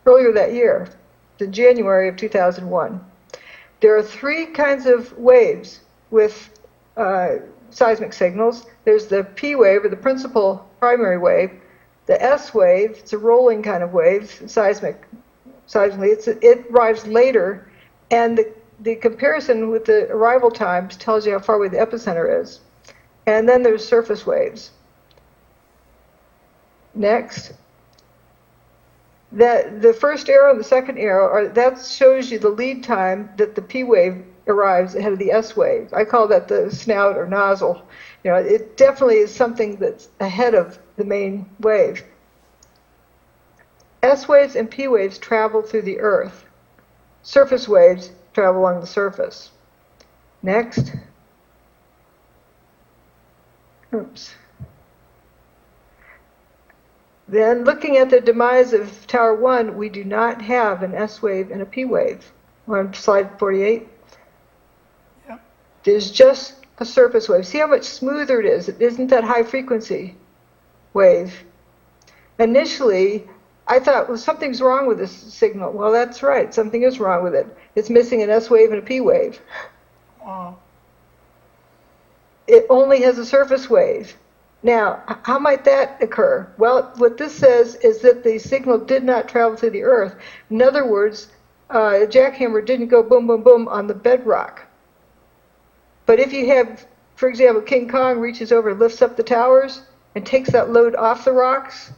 earlier that year, in January of 2001. There are 3 kinds of waves with seismic signals. There's the P wave, or the principal primary wave. The S wave, it's a rolling kind of wave, seismically. It arrives later, and the comparison with the arrival times tells you how far away the epicenter is. And then there's surface waves. Next. The first arrow and the second arrow, that shows you the lead time that the P wave arrives ahead of the S wave. I call that the snout or nozzle. It definitely is something that's ahead of the main wave. S waves and P waves travel through the earth. Surface waves travel along the surface. Next. Oops. Then looking at the demise of Tower 1, we do not have an S wave and a P wave. We're on slide 48. Yep. There's just a surface wave. See how much smoother it is? It isn't that high frequency wave. Initially, I thought, well, something's wrong with this signal. Well, that's right. Something is wrong with it. It's missing an S wave and a P wave. Wow. It only has a surface wave. Now, how might that occur? Well, what this says is that the signal did not travel through the earth. In other words, a jackhammer didn't go boom, boom, boom on the bedrock. But if you have, for example, King Kong reaches over and lifts up the towers and takes that load off the rocks,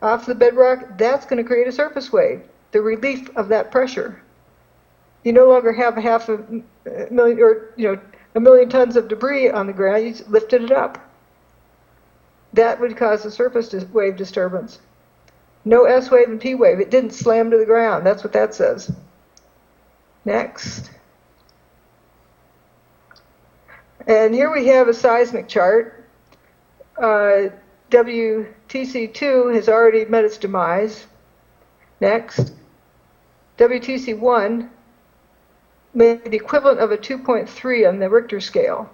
off the bedrock, that's going to create a surface wave, the relief of that pressure. You no longer have a million tons of debris on the ground, you just lifted it up. That would cause a surface wave disturbance. No S wave and P wave. It didn't slam to the ground. That's what that says. Next. And here we have a seismic chart. WTC2 has already met its demise. Next. WTC1 made the equivalent of a 2.3 on the Richter scale.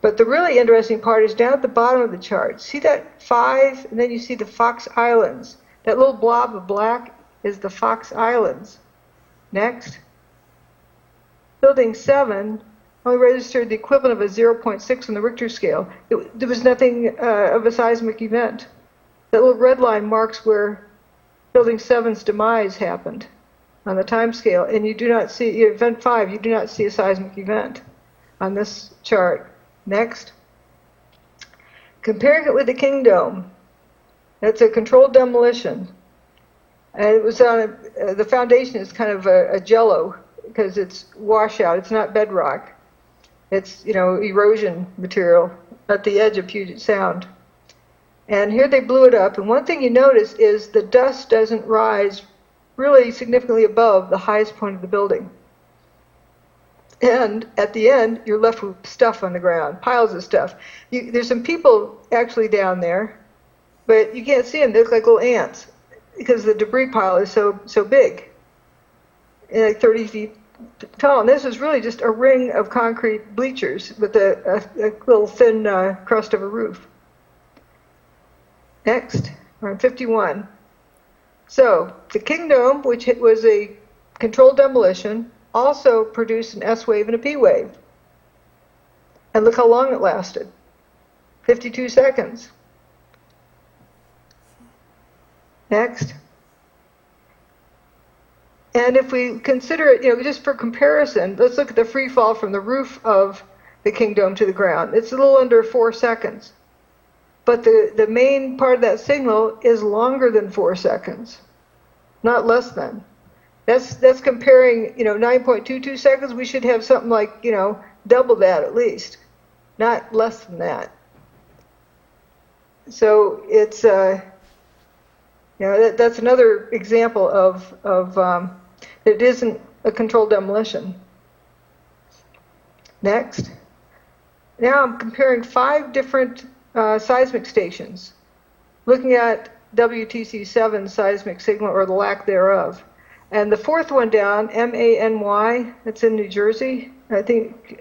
But the really interesting part is down at the bottom of the chart. See that 5, and then you see the Fox Islands. That little blob of black is the Fox Islands. Next. Building 7 only registered the equivalent of a 0.6 on the Richter scale. There was nothing of a seismic event. That little red line marks where Building 7's demise happened on the time scale, and you do not see, event 5, you do not see a seismic event on this chart. Next. Comparing it with the King Dome, that's a controlled demolition. And it was on the foundation is kind of a jello because it's washout, it's not bedrock. It's, erosion material at the edge of Puget Sound. And here they blew it up, and one thing you notice is the dust doesn't rise really significantly above the highest point of the building. And at the end, you're left with stuff on the ground, piles of stuff. There's some people actually down there, but you can't see them. They look like little ants because the debris pile is so big, like 30 feet tall. And this is really just a ring of concrete bleachers with a little thin crust of a roof. Next, we're on 51. So the King Dome, which was a controlled demolition, also produced an S wave and a P wave. And look how long it lasted. 52 seconds. Next. And if we consider it, just for comparison, let's look at the free fall from the roof of the King Dome to the ground. It's a little under 4 seconds. But the main part of that signal is longer than 4 seconds, not less than. That's comparing, 9.22 seconds. We should have something like, double that at least, not less than that. So it's, that's another example of it isn't a controlled demolition. Next. Now I'm comparing 5 different seismic stations, looking at WTC7 seismic signal or the lack thereof. And the 4th one down, MANY, that's in New Jersey. I think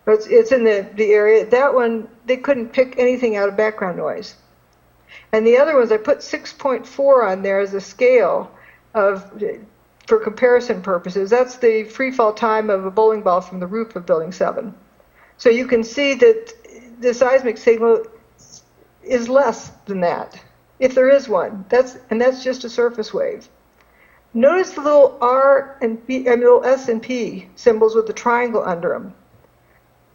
it's in the area. That one, they couldn't pick anything out of background noise. And the other ones, I put 6.4 on there as a scale for comparison purposes. That's the free fall time of a bowling ball from the roof of Building 7. So you can see that the seismic signal is less than that, if there is one. That's just a surface wave. Notice the little R and B, little S and P symbols with the triangle under them.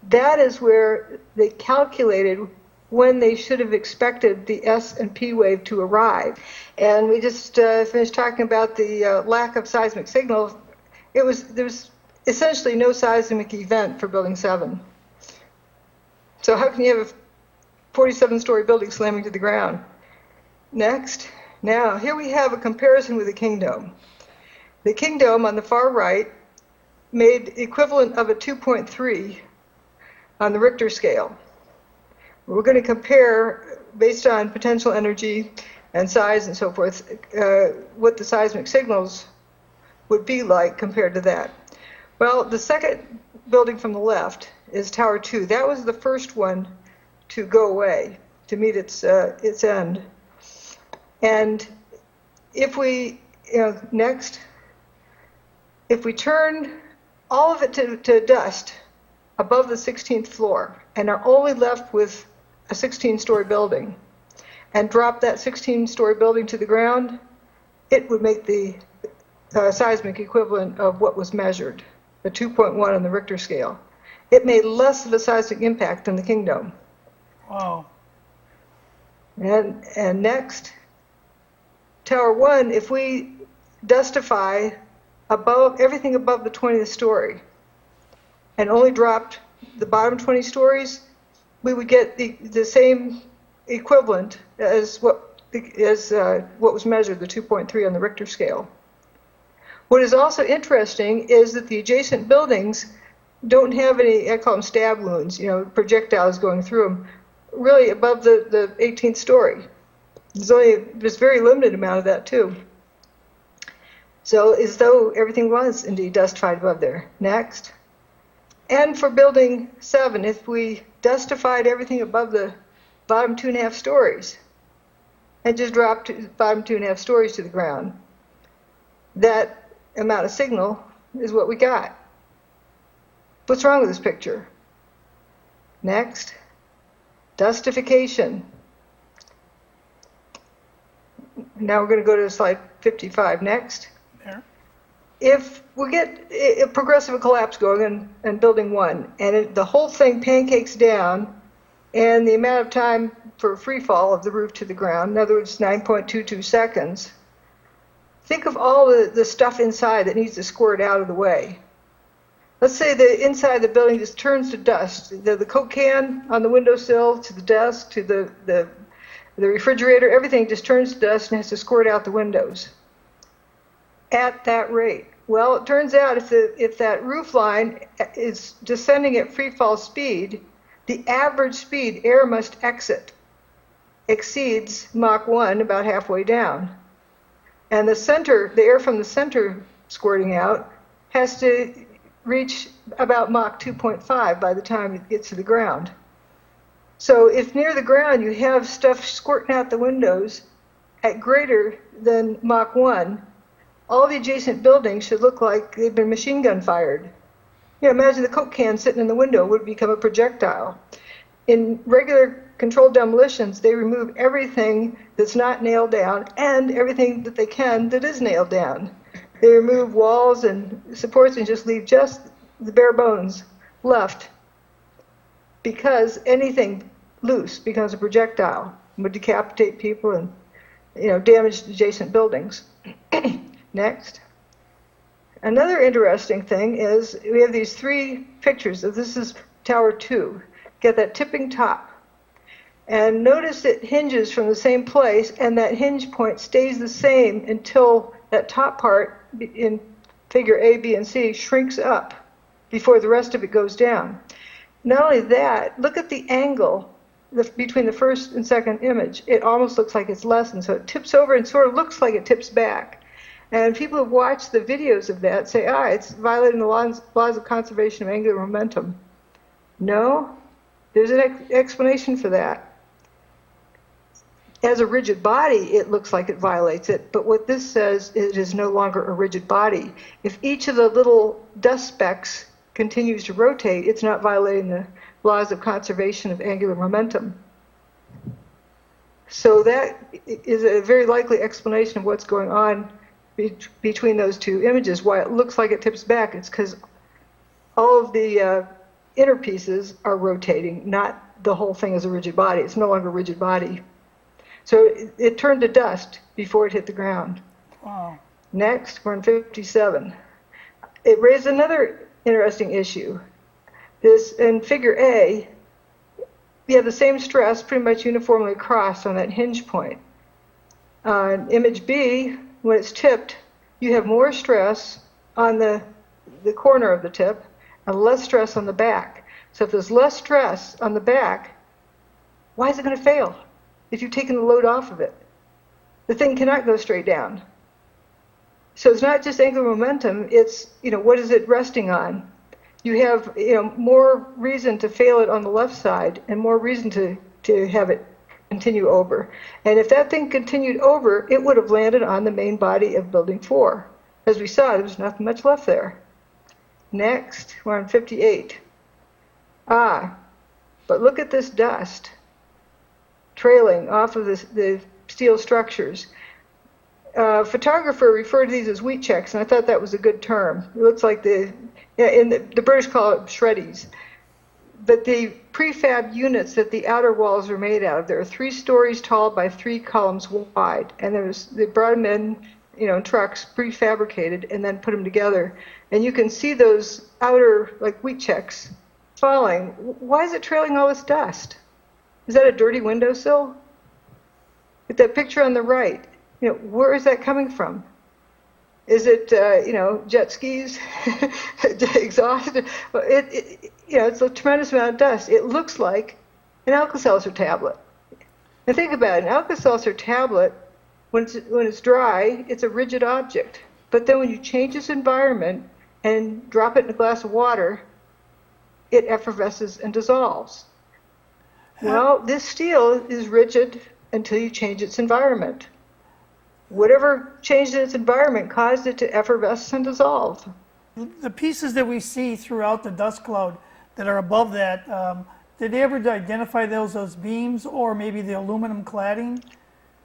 That is where they calculated when they should have expected the S and P wave to arrive. And we just finished talking about the lack of seismic signal. There was essentially no seismic event for Building 7. So how can you have a 47-story building slamming to the ground? Next. Now, here we have a comparison with the King Dome. The King Dome on the far right made equivalent of a 2.3 on the Richter scale. We're going to compare, based on potential energy and size and so forth, what the seismic signals would be like compared to that. Well, the second building from the left is Tower 2. That was the first one to go away, to meet its end. And if we, next, if we turn all of it to dust above the 16th floor and are only left with a 16-story building and drop that 16-story building to the ground, it would make the seismic equivalent of what was measured, the 2.1 on the Richter scale. It made less of a seismic impact than the King Dome. Wow. And next, Tower 1, if we dustify everything above the 20th story and only dropped the bottom 20 stories, we would get the same equivalent as what was measured, the 2.3 on the Richter scale. What is also interesting is that the adjacent buildings don't have any, I call them stab wounds, projectiles going through them, really above the 18th story. There's very limited amount of that too. So as though everything was indeed dustified above there. Next. And for building 7, if we dustified everything above the bottom 2.5 stories and just dropped the bottom 2.5 stories to the ground, that amount of signal is what we got. What's wrong with this picture? Next. Dustification. Now we're going to go to slide 55. Next. There. If we get a progressive collapse going in building 1, and the whole thing pancakes down, and the amount of time for free fall of the roof to the ground, in other words, 9.22 seconds, think of all the stuff inside that needs to squirt out of the way. Let's say the inside of the building just turns to dust. The Coke can on the windowsill, to the desk, to the refrigerator, everything just turns to dust and has to squirt out the windows. At that rate. Well, it turns out if that roof line is descending at free fall speed, the average speed air must exit exceeds Mach 1 about halfway down. And the air from the center squirting out has to reach about Mach 2.5 by the time it gets to the ground. So if near the ground you have stuff squirting out the windows at greater than Mach 1, all the adjacent buildings should look like they've been machine gun fired. Imagine the Coke can sitting in the window would become a projectile. In regular controlled demolitions, they remove everything that's not nailed down and everything that they can that is nailed down. They remove walls and supports and just leave just the bare bones left, because anything loose becomes a projectile and would decapitate people and damage adjacent buildings. Next. Another interesting thing is we have these 3 pictures. This is Tower 2. Get that tipping top. And notice it hinges from the same place, and that hinge point stays the same until that top part in figure A, B, and C shrinks up before the rest of it goes down. Not only that, look at the angle between the first and second image. It almost looks like it's lessened, so it tips over and sort of looks like it tips back. And people who watch the videos of that say, it's violating the laws of conservation of angular momentum. No, there's an explanation for that. As a rigid body, it looks like it violates it, but what this says is it is no longer a rigid body. If each of the little dust specks continues to rotate, it's not violating the laws of conservation of angular momentum. So that is a very likely explanation of what's going on between those 2 images. Why it looks like it tips back, it's because all of the inner pieces are rotating, not the whole thing as a rigid body. It's no longer a rigid body. So it turned to dust before it hit the ground. Wow. Next, we're on 57. It raised another interesting issue. In figure A, you have the same stress pretty much uniformly across on that hinge point. In image B, when it's tipped, you have more stress on the corner of the tip and less stress on the back. So if there's less stress on the back, why is it going to fail if you've taken the load off of it? The thing cannot go straight down. So it's not just angular momentum, it's, what is it resting on? You have, more reason to fail it on the left side and more reason to have it continue over. And if that thing continued over, it would have landed on the main body of building 4. As we saw, there was nothing much left there. Next, we're on 58. But look at this dust trailing off of the steel structures. A photographer referred to these as wheat checks, and I thought that was a good term. It looks like the British call it shreddies. But the prefab units that the outer walls are made out of, there are 3 stories tall by 3 columns wide, and they brought them in, trucks prefabricated, and then put them together. And you can see those outer, like wheat checks, falling. Why is it trailing all this dust? Is that a dirty windowsill? With that picture on the right, where is that coming from? Is it, jet skis, exhaust? It's a tremendous amount of dust. It looks like an Alka-Seltzer tablet. Now think about it. An Alka-Seltzer tablet, when it's dry, it's a rigid object. But then when you change its environment and drop it in a glass of water, it effervesces and dissolves. Well, this steel is rigid until you change its environment. Whatever changed in its environment caused it to effervesce and dissolve. The pieces that we see throughout the dust cloud that are above that, did they ever identify those as beams or maybe the aluminum cladding?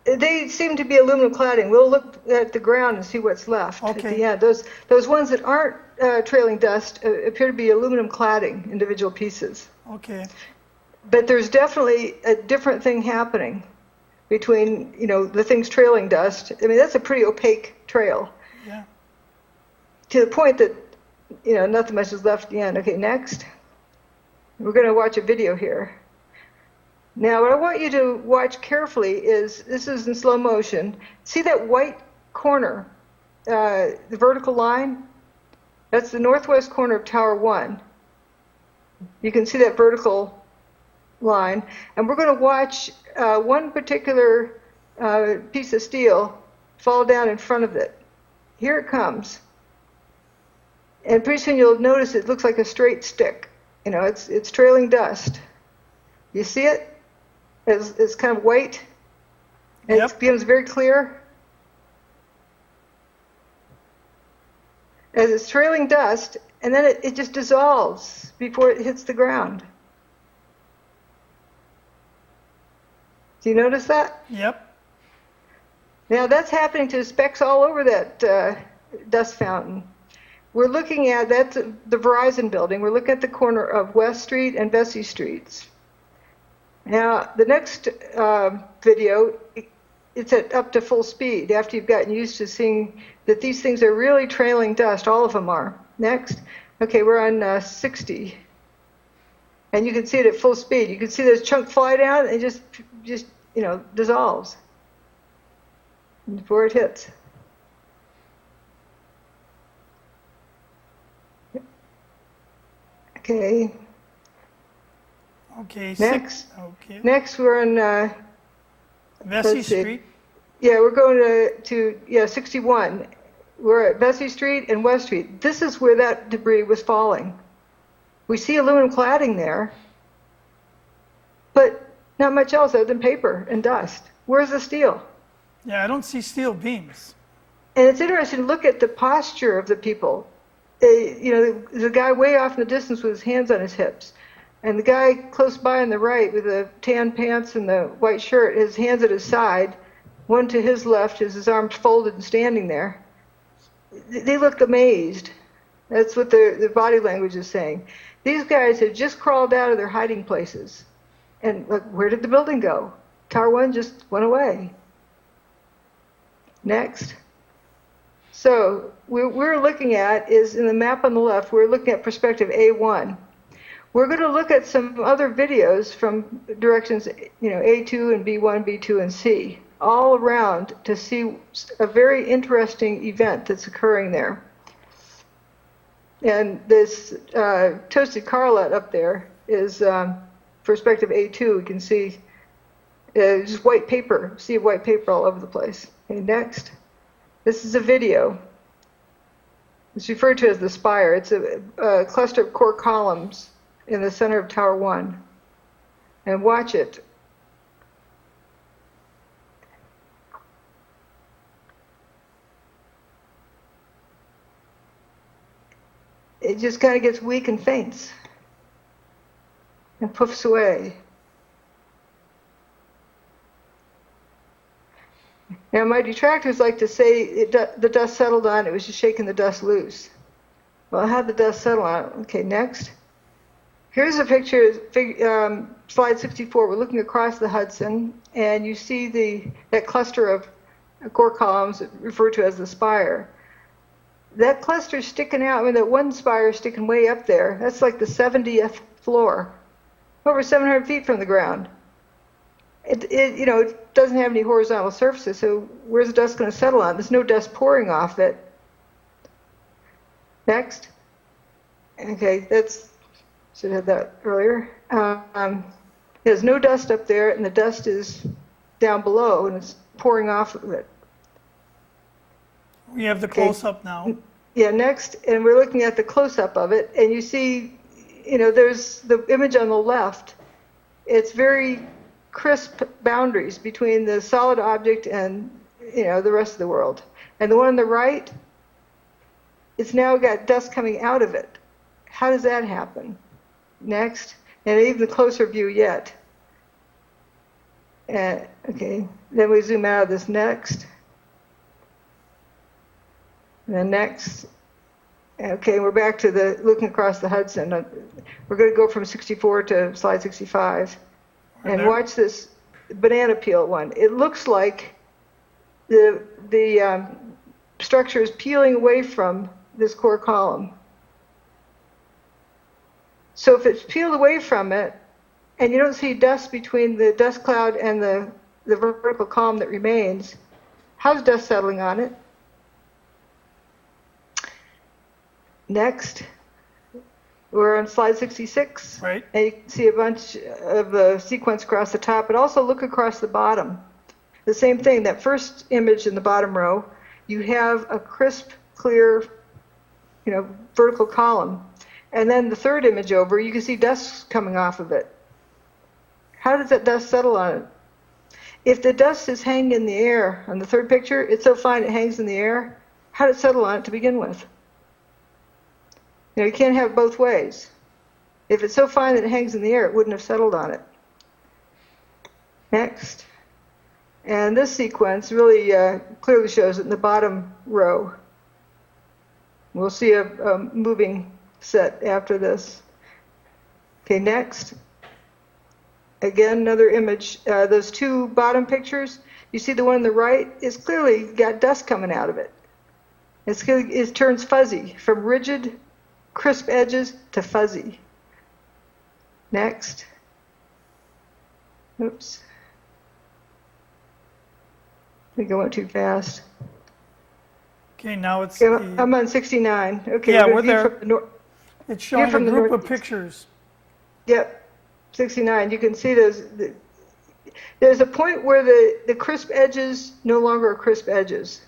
They seem to be aluminum cladding. We'll look at the ground and see what's left at the end. Those ones that aren't trailing dust appear to be aluminum cladding, individual pieces. Okay. But there's definitely a different thing happening between, the things trailing dust. I mean, that's a pretty opaque trail. Yeah. To the point that, nothing much is left at the end. Okay, next. We're going to watch a video here. Now, what I want you to watch carefully is, this is in slow motion. See that white corner, the vertical line? That's the northwest corner of Tower 1. You can see that vertical line. And we're going to watch one particular piece of steel fall down in front of it. Here it comes. And pretty soon you'll notice it looks like a straight stick. It's trailing dust. You see it? It's kind of white. And it becomes very clear. As it's trailing dust, and then it just dissolves before it hits the ground. Do you notice that? Yep. Now that's happening to specks all over that dust fountain. We're looking at, that's the Verizon building. We're looking at the corner of West Street and Vesey Streets. Now the next video, it's up to full speed after you've gotten used to seeing that these things are really trailing dust. All of them are. Next. Okay, we're on 60. And you can see it at full speed. You can see this chunk fly down and just dissolves before it hits. Okay. Okay. Next. Okay. Next, we're on Vesey Street. Yeah, we're going to 61. We're at Vesey Street and West Street. This is where that debris was falling. We see aluminum cladding there, but not much else other than paper and dust. Where's the steel? Yeah, I don't see steel beams. And it's interesting to look at the posture of the people. The guy way off in the distance with his hands on his hips. And the guy close by on the right with the tan pants and the white shirt, his hands at his side, one to his left, his arms folded and standing there. They look amazed. That's what the body language is saying. These guys have just crawled out of their hiding places. And look, where did the building go? Tower 1 just went away. Next. So we're looking at is in the map on the left, we're looking at perspective A1. We're going to look at some other videos from directions, A2 and B1, B2, and C, all around to see a very interesting event that's occurring there. And this toasted Carlet up there is perspective A2. We can see just white paper, sea of white paper all over the place. Okay, next. This is a video. It's referred to as the spire. It's a cluster of core columns in the center of Tower 1. And watch it. It just kind of gets weak and faints and puffs away. Now, my detractors like to say the dust settled on it, was just shaking the dust loose. Well, how'd the dust settle on it? Okay, next. Here's a picture, slide 64. We're looking across the Hudson, and you see that cluster of core columns referred to as the spire. That cluster's sticking out. I mean, that one spire is sticking way up there. That's like the 70th floor, over 700 feet from the ground. It doesn't have any horizontal surfaces, so where's the dust going to settle on? There's no dust pouring off it. Next. Okay, that's, should have that earlier. There's no dust up there, and the dust is down below, and it's pouring off of it. We have the close-up now. Yeah, next, and we're looking at the close-up of it, and you see, there's the image on the left. It's very crisp boundaries between the solid object and, the rest of the world. And the one on the right, it's now got dust coming out of it. How does that happen? Next, and even the closer view yet. Okay, then we zoom out of this next. And then next. Okay, we're back to the looking across the Hudson. We're going to go from 64 to slide 65. And watch this banana peel one. It looks like the structure is peeling away from this core column. So if it's peeled away from it, and you don't see dust between the dust cloud and the vertical column that remains, how's dust settling on it? Next, we're on slide 66. Right. And you can see a bunch of the sequence across the top, but also look across the bottom. The same thing, that first image in the bottom row, you have a crisp, clear, vertical column. And then the third image over, you can see dust coming off of it. How does that dust settle on it? If the dust is hanging in the air on the third picture, it's so fine it hangs in the air, how did it settle on it to begin with? You can't have it both ways. If it's so fine that it hangs in the air, it wouldn't have settled on it. Next. And this sequence really clearly shows it in the bottom row. We'll see a moving set after this. Okay, next. Again, another image. Those two bottom pictures, you see the one on the right is clearly got dust coming out of it. It turns fuzzy from rigid, crisp edges to fuzzy. Next. Oops. I think I went too fast. Okay, now it's. Okay, I'm on 69. Okay, yeah, we're there. It's showing from a the group of pictures. Yep, 69. You can see those. There's a point where the crisp edges no longer are crisp edges.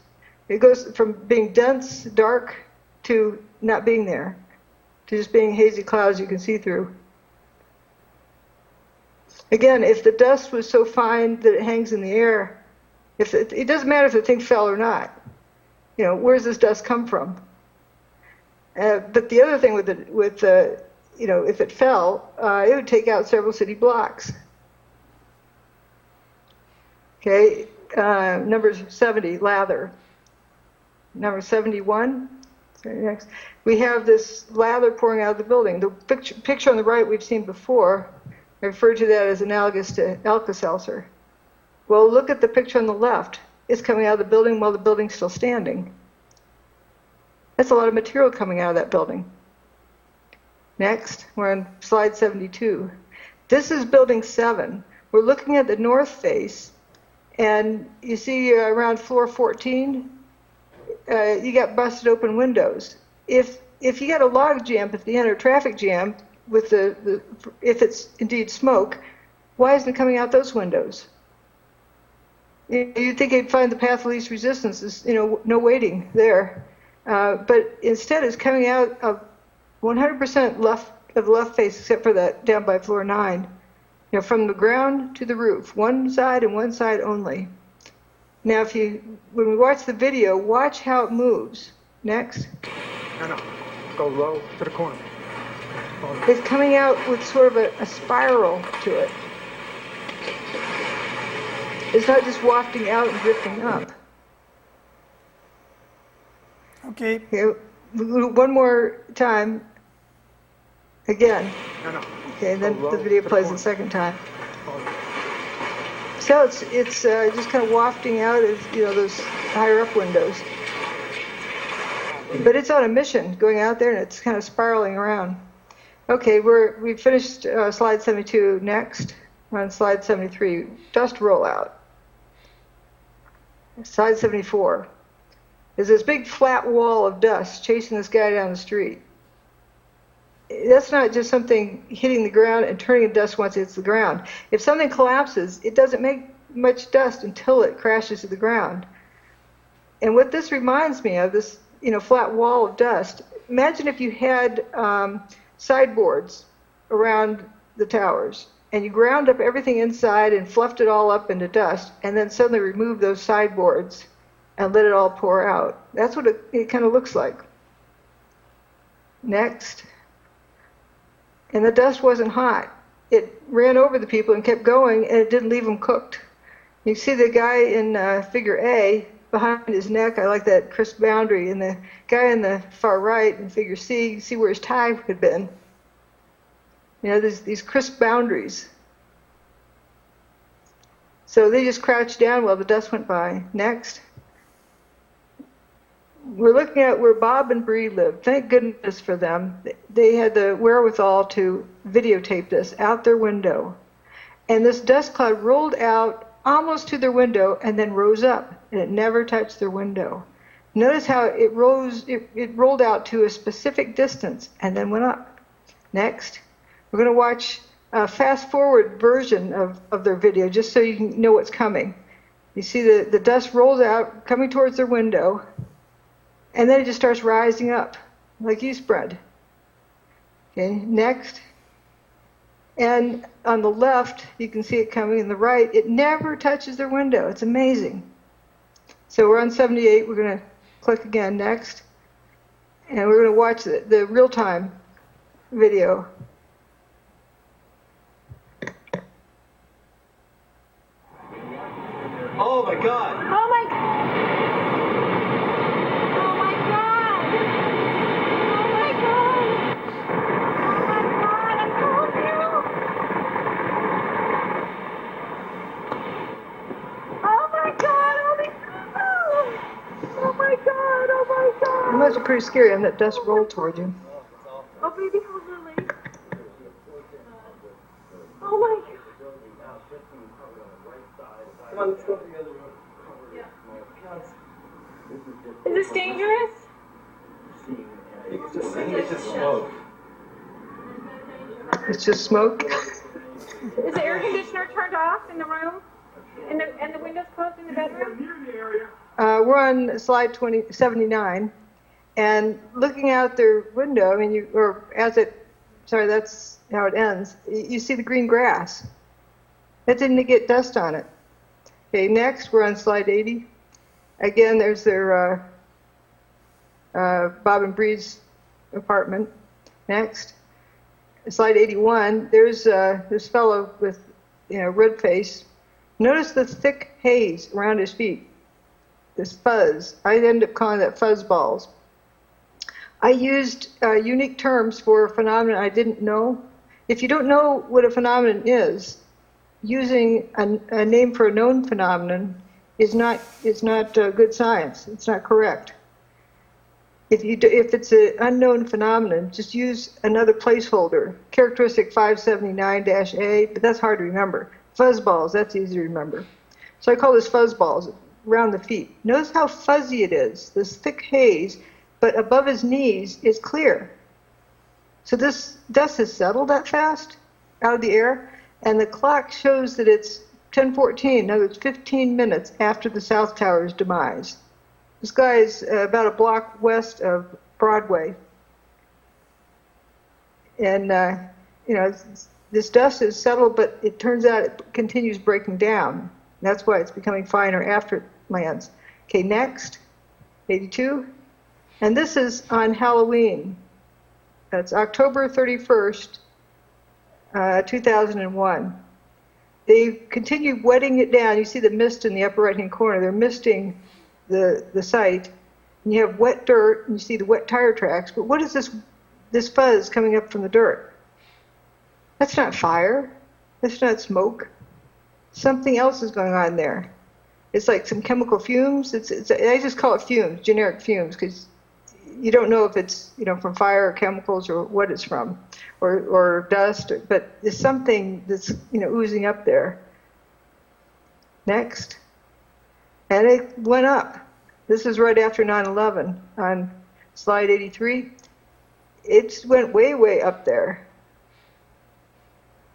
It goes from being dense, dark, to not being there, to just being hazy clouds you can see through. Again, if the dust was so fine that it hangs in the air, it doesn't matter if the thing fell or not. Where does this dust come from? But the other thing with if it fell, it would take out several city blocks. Okay, number 70, lather. Number 71. Next, we have this lather pouring out of the building. The picture on the right we've seen before. I refer to that as analogous to Alka-Seltzer. Well, look at the picture on the left. It's coming out of the building while the building's still standing. That's a lot of material coming out of that building. Next, we're on slide 72. This is building 7. We're looking at the north face, and you see around floor 14, you got busted open windows. If you got a log jam at the end or traffic jam with if it's indeed smoke, why isn't it coming out those windows? You'd think it'd find the path of least resistance is, no waiting there. But instead it's coming out of 100% left of the left face, except for that down by floor 9. From the ground to the roof, one side and one side only. Now, when we watch the video, watch how it moves. Next. No. Go low to the corner. It's coming out with sort of a spiral to it. It's not just wafting out and drifting up. Okay. One more time. Again. No. Okay, and then the video plays the second time. So it's just kind of wafting out of those higher up windows. But it's on a mission going out there, and it's kind of spiraling around. Okay, we finished slide 72. Next, we're on slide 73, dust rollout. Slide 74. is this big flat wall of dust chasing this guy down the street. That's not just something hitting the ground and turning to dust once it hits the ground. If something collapses, it doesn't make much dust until it crashes to the ground. And what this reminds me of, this flat wall of dust, imagine if you had sideboards around the towers and you ground up everything inside and fluffed it all up into dust and then suddenly removed those sideboards and let it all pour out. That's what it kind of looks like. Next. And the dust wasn't hot. It ran over the people and kept going, and it didn't leave them cooked. You see the guy in figure A, behind his neck, I like that crisp boundary, and the guy in the far right in figure C, you see where his tie had been. There's these crisp boundaries. So they just crouched down while the dust went by. Next. We're looking at where Bob and Bree lived. Thank goodness for them. They had the wherewithal to videotape this out their window. And this dust cloud rolled out almost to their window and then rose up, and it never touched their window. Notice how it rolled out to a specific distance and then went up. Next, we're going to watch a fast forward version of their video just so you can know what's coming. You see the dust rolls out coming towards their window, and then it just starts rising up like yeast bread. Okay, next. And on the left, you can see it coming. On the right, it never touches their window. It's amazing. So we're on 78. We're going to click again, next. And we're going to watch the real-time video. Oh my God! Oh my God! Oh my God! Oh my God! Oh my God! I told you! Oh my God! Holy crap! Oh my God! Oh my God! It must be pretty scary, and that dust rolled toward you. Oh baby, hold Lily. Oh my God! Come on, let's go to the other room. Is this dangerous? It's just smoke. It's just smoke. Is the air conditioner turned off in the room? And the windows closed in the bedroom? We're on slide 79, and looking out their window, that's how it ends. You see the green grass. That didn't get dust on it. Okay, next we're on slide 80. Again, there's their Bob and Bree's apartment. Next, slide 81. There's this fellow with red face. Notice the thick haze around his feet. This fuzz. I end up calling that fuzz balls. I used unique terms for a phenomenon I didn't know. If you don't know what a phenomenon is, using a name for a known phenomenon is not good science. It's not correct. If it's an unknown phenomenon, just use another placeholder. Characteristic 579-A, but that's hard to remember. Fuzzballs, that's easy to remember. So I call this fuzzballs around the feet. Notice how fuzzy it is, this thick haze, but above his knees is clear. So this dust has settled that fast out of the air, and the clock shows that it's 10:14, in other words, 15 minutes after the South Tower's demise. This guy is about a block west of Broadway. And, this dust is settled, but it turns out it continues breaking down. That's why it's becoming finer after it lands. Okay, next, 82. And this is on Halloween. That's October 31st, 2001. They continue wetting it down. You see the mist in the upper right-hand corner. They're misting the site. And you have wet dirt, and you see the wet tire tracks. But what is this fuzz coming up from the dirt? That's not fire. That's not smoke. Something else is going on there. It's like some chemical fumes. I just call it fumes, generic fumes, because you don't know if it's from fire or chemicals or what it's from, or dust. But there's something that's oozing up there. Next, and it went up. This is right after 9/11 on slide 83. It went way, way up there.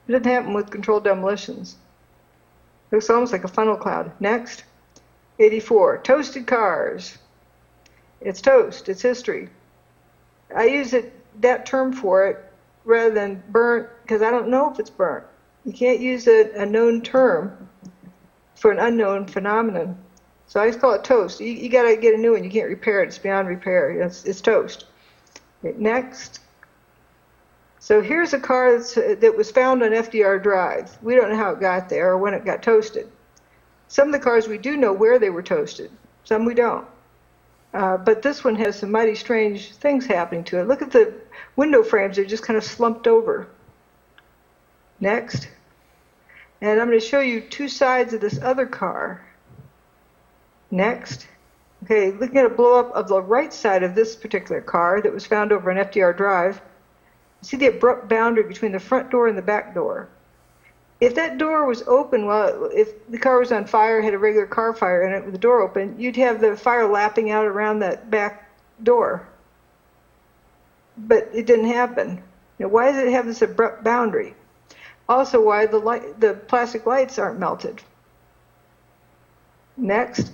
It didn't happen with controlled demolitions. It looks almost like a funnel cloud. Next. 84, toasted cars. It's toast, it's history. I use that term for it rather than burnt, because I don't know if it's burnt. You can't use a known term for an unknown phenomenon. So I just call it toast. You got to get a new one. You can't repair it. It's beyond repair. It's toast. Okay, next. So here's a car that was found on FDR Drive. We don't know how it got there or when it got toasted. Some of the cars we do know where they were toasted. Some we don't. But this one has some mighty strange things happening to it. Look at the window frames. They're just kind of slumped over. Next. And I'm going to show you two sides of this other car. Next. Okay, looking at a blow up of the right side of this particular car that was found over on FDR Drive. See the abrupt boundary between the front door and the back door. If that door was open, well, if the car was on fire, had a regular car fire in it with the door open, you'd have the fire lapping out around that back door. But it didn't happen. Now, why does it have this abrupt boundary? Also, why the plastic lights aren't melted. Next,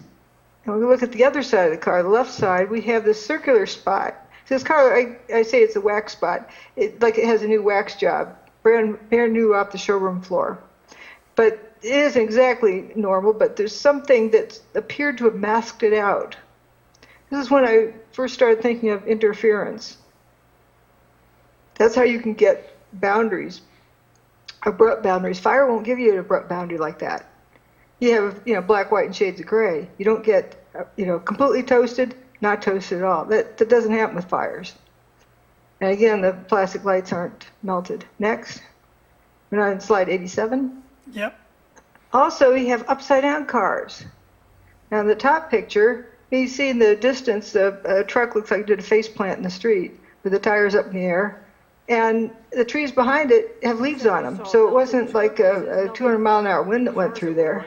and we look at the other side of the car, the left side, we have this circular spot. So this car, I say it's a wax spot. Like it has a new wax job. Brand new off the showroom floor. But it isn't exactly normal, but there's something that appeared to have masked it out. This is when I first started thinking of interference. That's how you can get boundaries, abrupt boundaries. Fire won't give you an abrupt boundary like that. You have, black, white, and shades of gray. You don't get, completely toasted, not toasted at all. That doesn't happen with fires. And again, the plastic lights aren't melted. Next. We're on slide 87. Yep. Also, we have upside-down cars. Now, in the top picture, you see in the distance, a truck looks like it did a face plant in the street with the tires up in the air. And the trees behind it have leaves on them. So it wasn't like a 200-mile-an-hour wind that went through there.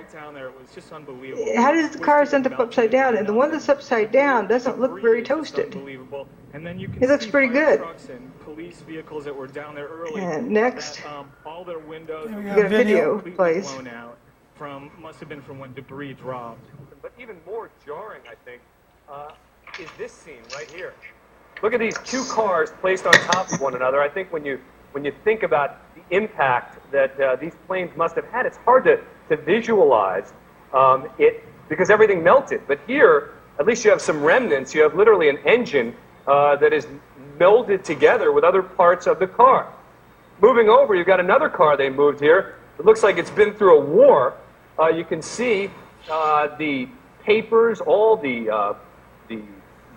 How did the cars end up upside down? And the one that's upside down doesn't look very toasted. It looks pretty good. Police vehicles that were down there early. And next, all their windows we got a video, please. Blown out must have been from when debris dropped. But even more jarring, I think, is this scene right here. Look at these two cars placed on top of one another. I think when you think about the impact that these planes must have had, it's hard to visualize it because everything melted. But here, at least you have some remnants. You have literally an engine that is melded together with other parts of the car. Moving over, you've got another car they moved here. It looks like it's been through a war. You can see the papers, all the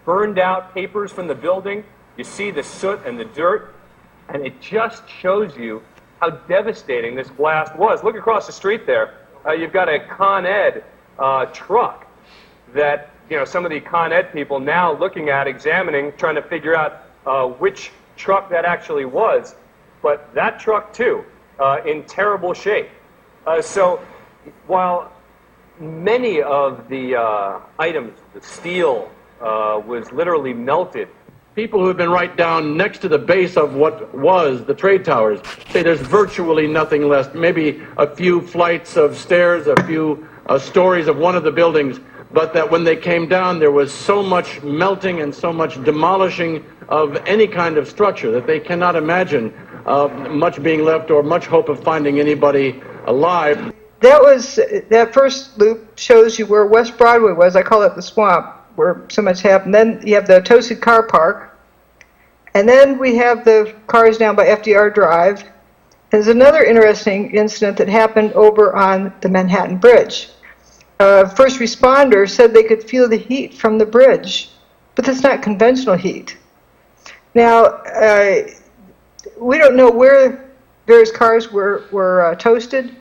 burned out papers from the building. You see the soot and the dirt, and it just shows you how devastating this blast was. Look across the street there. You've got a Con Ed truck that some of the Con Ed people now looking at, examining, trying to figure out which truck that actually was. But that truck, too, in terrible shape. So while many of the items, the steel, was literally melted, people who have been right down next to the base of what was the trade towers say there's virtually nothing left. Maybe a few flights of stairs, a few stories of one of the buildings, but that when they came down, there was so much melting and so much demolishing of any kind of structure that they cannot imagine much being left or much hope of finding anybody alive. That first loop shows you where West Broadway was. I call it the swamp, where so much happened. Then you have the toasted car park. And then we have the cars down by FDR Drive. There's another interesting incident that happened over on the Manhattan Bridge. First responders said they could feel the heat from the bridge, but that's not conventional heat. Now, we don't know where various cars were toasted.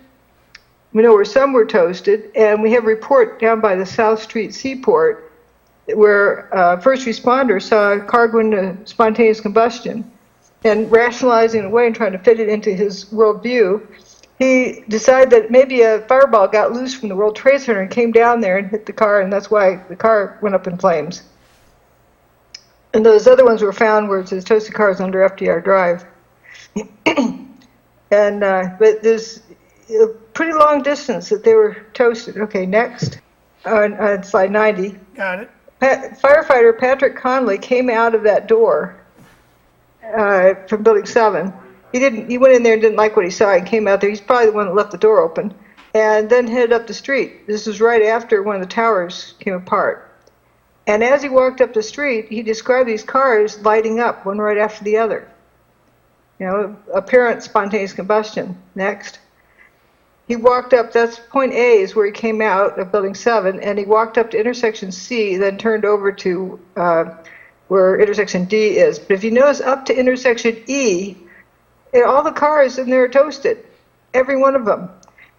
We know where some were toasted, and we have a report down by the South Street Seaport where first responders saw a car go into spontaneous combustion, and rationalizing it away and trying to fit it into his worldview, he decided that maybe a fireball got loose from the World Trade Center and came down there and hit the car, and that's why the car went up in flames. And those other ones were found where it says toasted cars under FDR Drive. And but there's a pretty long distance that they were toasted. Okay, next on slide 90. Got it. Firefighter Patrick Conley came out of that door from Building 7. He went in there and didn't like what he saw and came out there. He's probably the one that left the door open, and then headed up the street. This was right after one of the towers came apart. And as he walked up the street, he described these cars lighting up one right after the other. You know, apparent spontaneous combustion. Next. He walked up, that's point A is where he came out of Building 7, and he walked up to intersection C, then turned over to where intersection D is. But if you notice up to intersection E, all the cars in there are toasted, every one of them.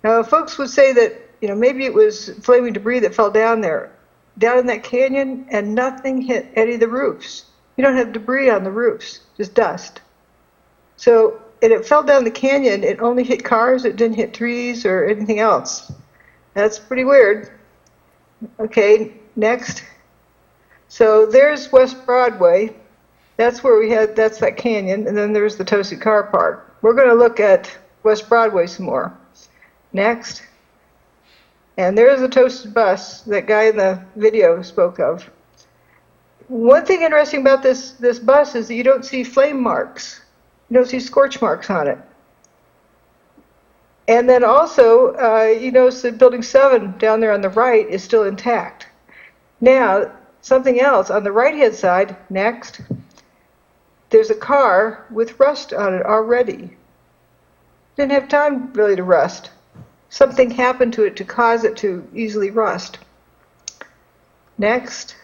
Now, folks would say that, you know, maybe it was flaming debris that fell down there, down in that canyon, and nothing hit any of the roofs. You don't have debris on the roofs, just dust. So, and it fell down the canyon, it only hit cars, it didn't hit trees or anything else. That's pretty weird. Okay, next. So there's West Broadway. That's where we had, that's that canyon, and then there's the toasted car part. We're going to look at West Broadway some more. Next. And there's the toasted bus that guy in the video spoke of. One thing interesting about this bus is that you don't see flame marks. You don't see scorch marks on it. And then also, you notice that Building 7 down there on the right is still intact. Now, something else on the right-hand side, next, there's a car with rust on it already. Didn't have time really to rust. Something happened to it to cause it to easily rust. Next.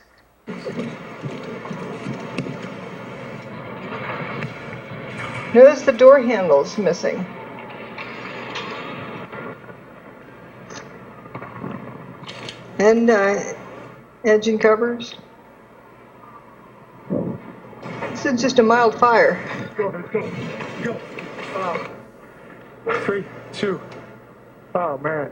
Notice the door handle's missing. And engine covers. This is just a mild fire. Go. 3, 2. Oh, man.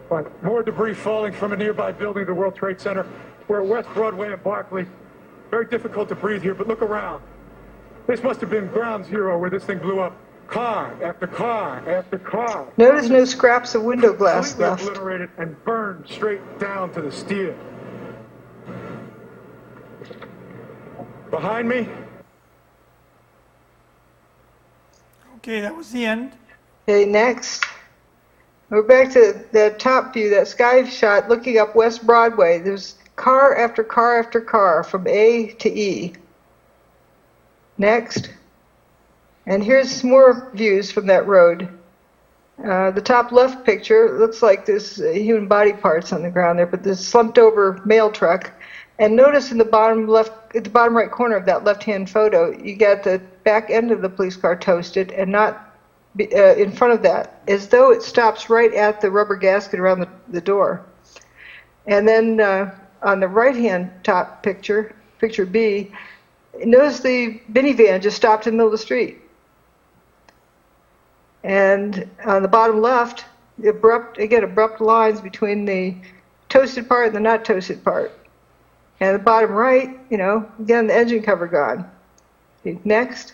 But more debris falling from a nearby building, the World Trade Center. We're at West Broadway and Barclay. Very difficult to breathe here, but look around. This must have been ground zero where this thing blew up. Car after car after car. Notice no scraps of window glass left. Obliterated and burned straight down to the steel. Behind me. Okay, that was the end. Okay, next. We're back to the top view, that sky shot looking up West Broadway. There's car after car after car from A to E. Next. And here's some more views from that road. The top left picture looks like there's human body parts on the ground there, but this slumped over mail truck. And notice in the bottom left, at the bottom right corner of that left-hand photo, you got the back end of the police car toasted and not in front of that, as though it stops right at the rubber gasket around the door. And then on the right-hand top picture, picture B, notice the minivan just stopped in the middle of the street. And on the bottom left, abrupt lines between the toasted part and the not toasted part. And the bottom right, you know, again, the engine cover gone. Okay, next.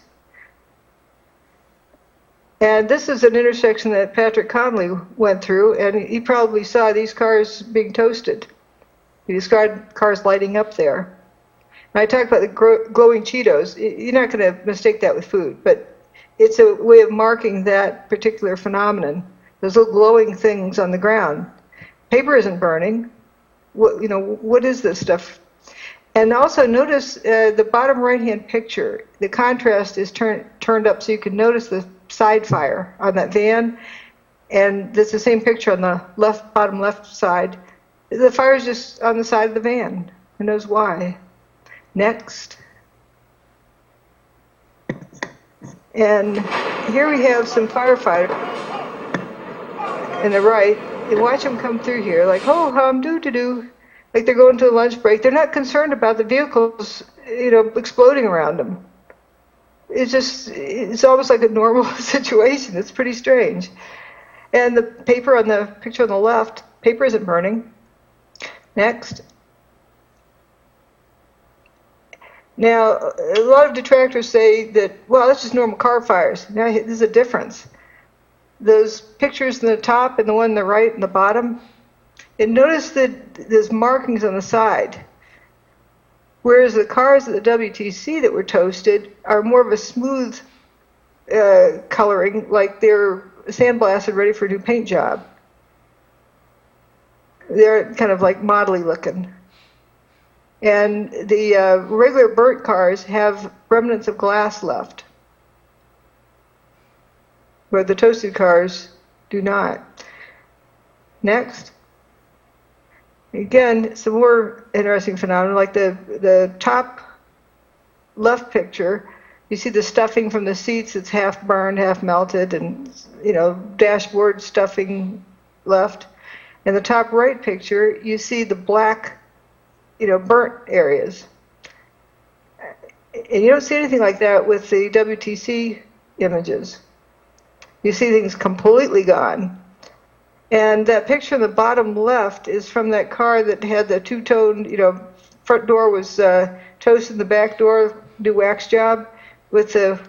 And this is an intersection that Patrick Conley went through, and he probably saw these cars being toasted. He described cars lighting up there. And I talked about the glowing Cheetos. You're not going to mistake that with food, but it's a way of marking that particular phenomenon. Those little glowing things on the ground. Paper isn't burning. What is this stuff? And also notice the bottom right-hand picture. The contrast is turned up so you can notice the side fire on that van. And that's the same picture on the bottom left side. The fire is just on the side of the van. Who knows why? Next. And here we have some firefighters in the right. And watch them come through here like, ho hum, doo-doo-doo. Like they're going to a lunch break. They're not concerned about the vehicles, exploding around them. It's almost like a normal situation. It's pretty strange. And the paper on the picture on the left, paper isn't burning. Next. Now, a lot of detractors say that, well, that's just normal car fires. Now, there's a difference. Those pictures in the top and the one on the right and the bottom, and notice that there's markings on the side. Whereas the cars at the WTC that were toasted are more of a smooth coloring, like they're sandblasted, ready for a new paint job. They're kind of like modelly looking. And the regular burnt cars have remnants of glass left, where the toasted cars do not. Next. Again, some more interesting phenomena, like the top left picture, you see the stuffing from the seats, it's half burned, half melted, and, you know, dashboard stuffing left. In the top right picture, you see the black, you know, burnt areas. And you don't see anything like that with the WTC images. You see things completely gone. And that picture in the bottom left is from that car that had the two-tone, you know, front door was toasted, the back door, new wax job, with the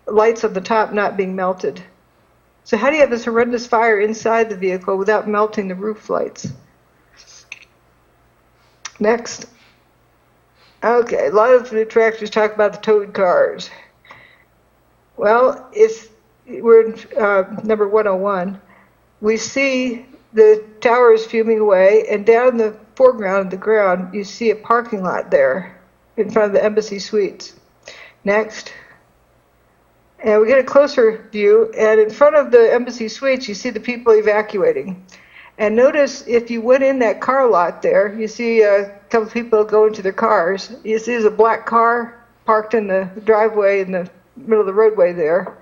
lights on the top not being melted. So how do you have this horrendous fire inside the vehicle without melting the roof lights? Next. Okay, a lot of detractors talk about the towed cars. Well, if we're in number 101, we see the towers fuming away, and down in the foreground of the ground, you see a parking lot there in front of the Embassy Suites. Next. And we get a closer view, and in front of the Embassy Suites, you see the people evacuating. And notice if you went in that car lot there, you see a couple of people go into their cars. You see there's a black car parked in the driveway in the middle of the roadway there,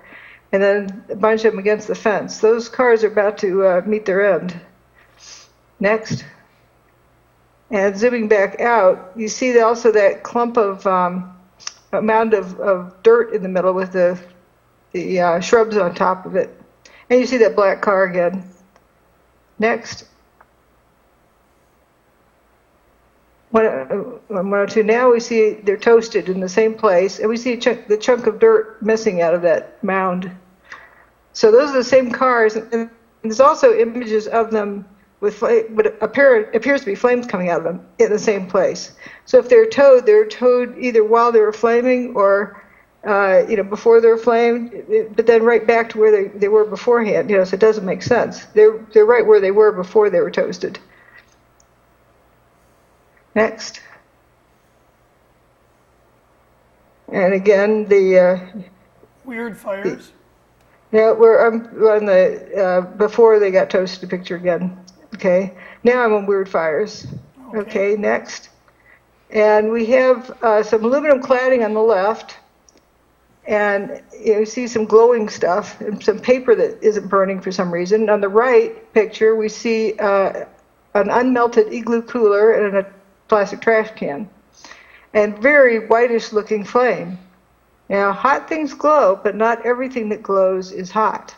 and then a bunch of them against the fence. Those cars are about to meet their end. Next. And zooming back out, you see also that clump of mound of dirt in the middle with the shrubs on top of it. And you see that black car again. Next. 102. Now we see they're toasted in the same place, and we see the chunk of dirt missing out of that mound. So those are the same cars, and there's also images of them with what appears to be flames coming out of them in the same place. So if they're towed either while they were flaming or before they were flamed, but then right back to where they were beforehand. So it doesn't make sense. They're right where they were before they were toasted. Next. And again, the weird fires. We're on the before they got toasted picture again. Okay. Now I'm on weird fires. Okay. Next. And we have some aluminum cladding on the left. And you see some glowing stuff and some paper that isn't burning for some reason. On the right picture, we see an unmelted igloo cooler and a plastic trash can. And very whitish looking flame. Now, hot things glow, but not everything that glows is hot.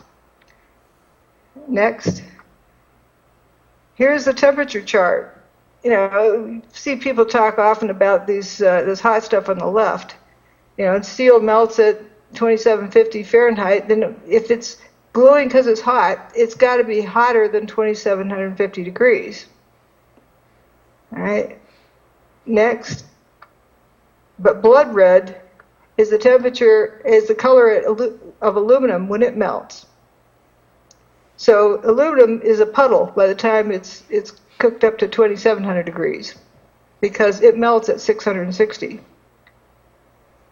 Next. Here's the temperature chart. You see people talk often about this hot stuff on the left. And steel melts at 2750 Fahrenheit, then if it's glowing because it's hot, it's got to be hotter than 2750 degrees. All right. Next. But blood red is the temperature, is the color of aluminum when it melts. So aluminum is a puddle by the time it's cooked up to 2700 degrees because it melts at 660.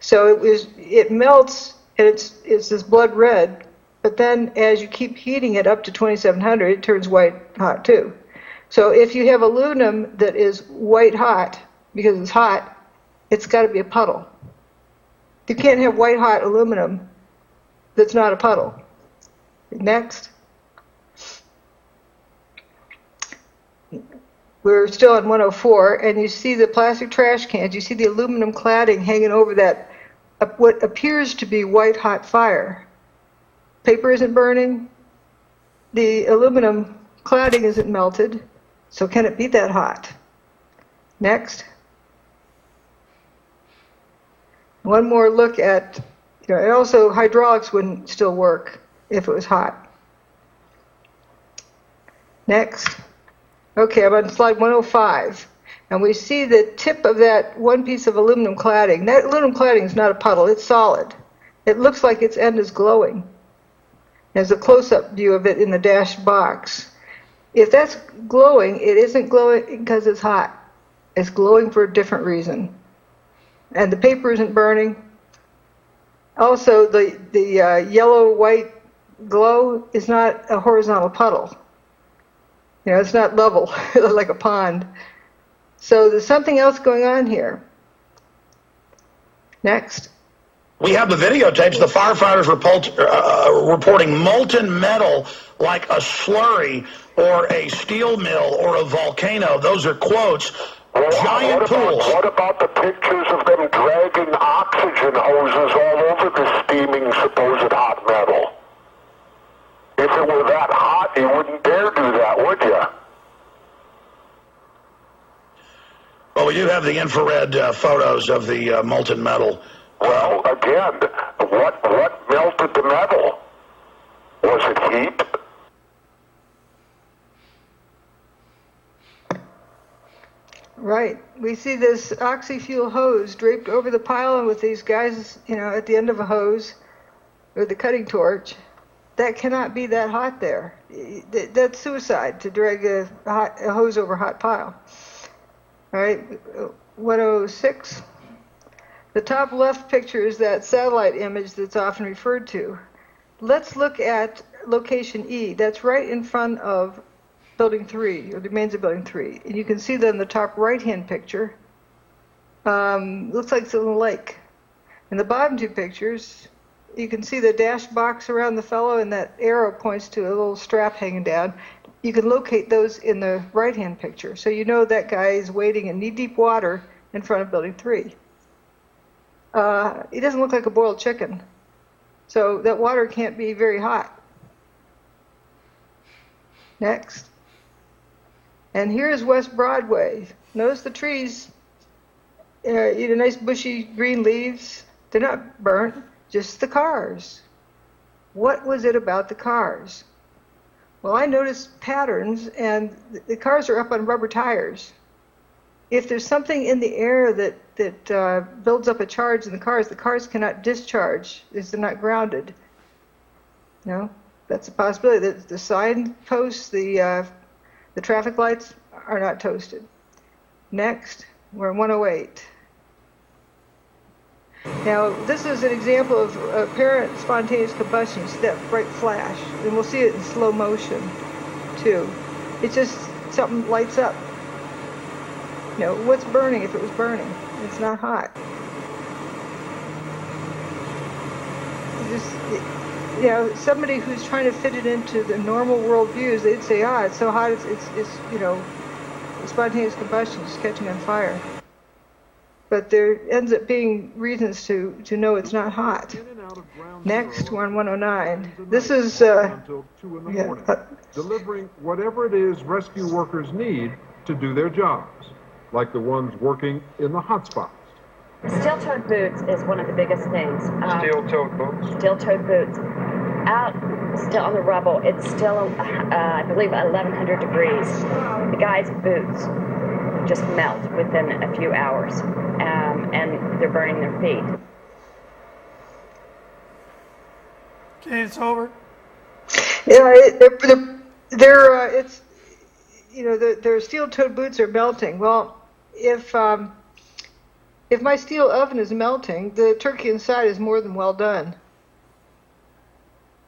So it melts and it's this blood red, but then as you keep heating it up to 2700, it turns white hot too. So if you have aluminum that is white hot because it's hot, it's got to be a puddle. You can't have white hot aluminum that's not a puddle. Next. We're still on 104, and you see the plastic trash cans. You see the aluminum cladding hanging over that, what appears to be white hot fire. Paper isn't burning. the aluminum cladding isn't melted, so can it be that hot? Next. One more look at, and also hydraulics wouldn't still work if it was hot. Next. Okay, I'm on slide 105. And we see the tip of that one piece of aluminum cladding. That aluminum cladding is not a puddle, it's solid. It looks like its end is glowing. There's a close-up view of it in the dashed box. If that's glowing, it isn't glowing because it's hot. It's glowing for a different reason. And the paper isn't burning. Also, the yellow-white glow is not a horizontal puddle. It's not level, like a pond. So there's something else going on here. Next. We have the videotapes. The firefighters reporting molten metal like a slurry or a steel mill or a volcano. Those are quotes. Giant pools. What about the pictures of them dragging oxygen hoses all over the steaming supposed hot metal? If it were that hot, you wouldn't dare do that, would you? Well, we do have the infrared photos of the molten metal. Well, again, what melted the metal? Was it heat? Right. We see this oxy-fuel hose draped over the pile with these guys, at the end of a hose with a cutting torch. That cannot be that hot there. That's suicide to drag a hose over a hot pile. All right, 106. The top left picture is that satellite image that's often referred to. Let's look at location E. That's right in front of Building 3, or the remains of Building 3. And you can see that in the top right-hand picture. Looks like it's in a lake. In the bottom two pictures, you can see the dashed box around the fellow, and that arrow points to a little strap hanging down. You can locate those in the right-hand picture. So you know that guy is wading in knee-deep water in front of Building 3. He doesn't look like a boiled chicken. So that water can't be very hot. Next. And here's West Broadway. Notice the trees, nice bushy green leaves. They're not burnt, just the cars. What was it about the cars? Well, I noticed patterns, and the cars are up on rubber tires. If there's something in the air that builds up a charge in the cars cannot discharge if they're not grounded. That's a possibility. The signposts, the traffic lights are not toasted. Next, we're in 108. Now, this is an example of apparent spontaneous combustion. You see that bright flash, and we'll see it in slow motion, too. It's just something lights up. What's burning if it was burning? It's not hot. Somebody who's trying to fit it into the normal world views, they'd say, it's so hot, it's spontaneous combustion, it's catching on fire. But there ends up being reasons to know it's not hot. Next, we're on 109. This is until 2 in the morning, delivering whatever it is rescue workers need to do their jobs, like the ones working in the hotspots. Steel-toed boots is one of the biggest things. Steel-toed boots? Steel-toed boots. Out still on the rubble, it's still, I believe, 1,100 degrees. The guy's boots just melt within a few hours, and they're burning their feet. Okay, it's over. Yeah, their steel-toed boots are melting. Well, if my steel oven is melting, the turkey inside is more than well done.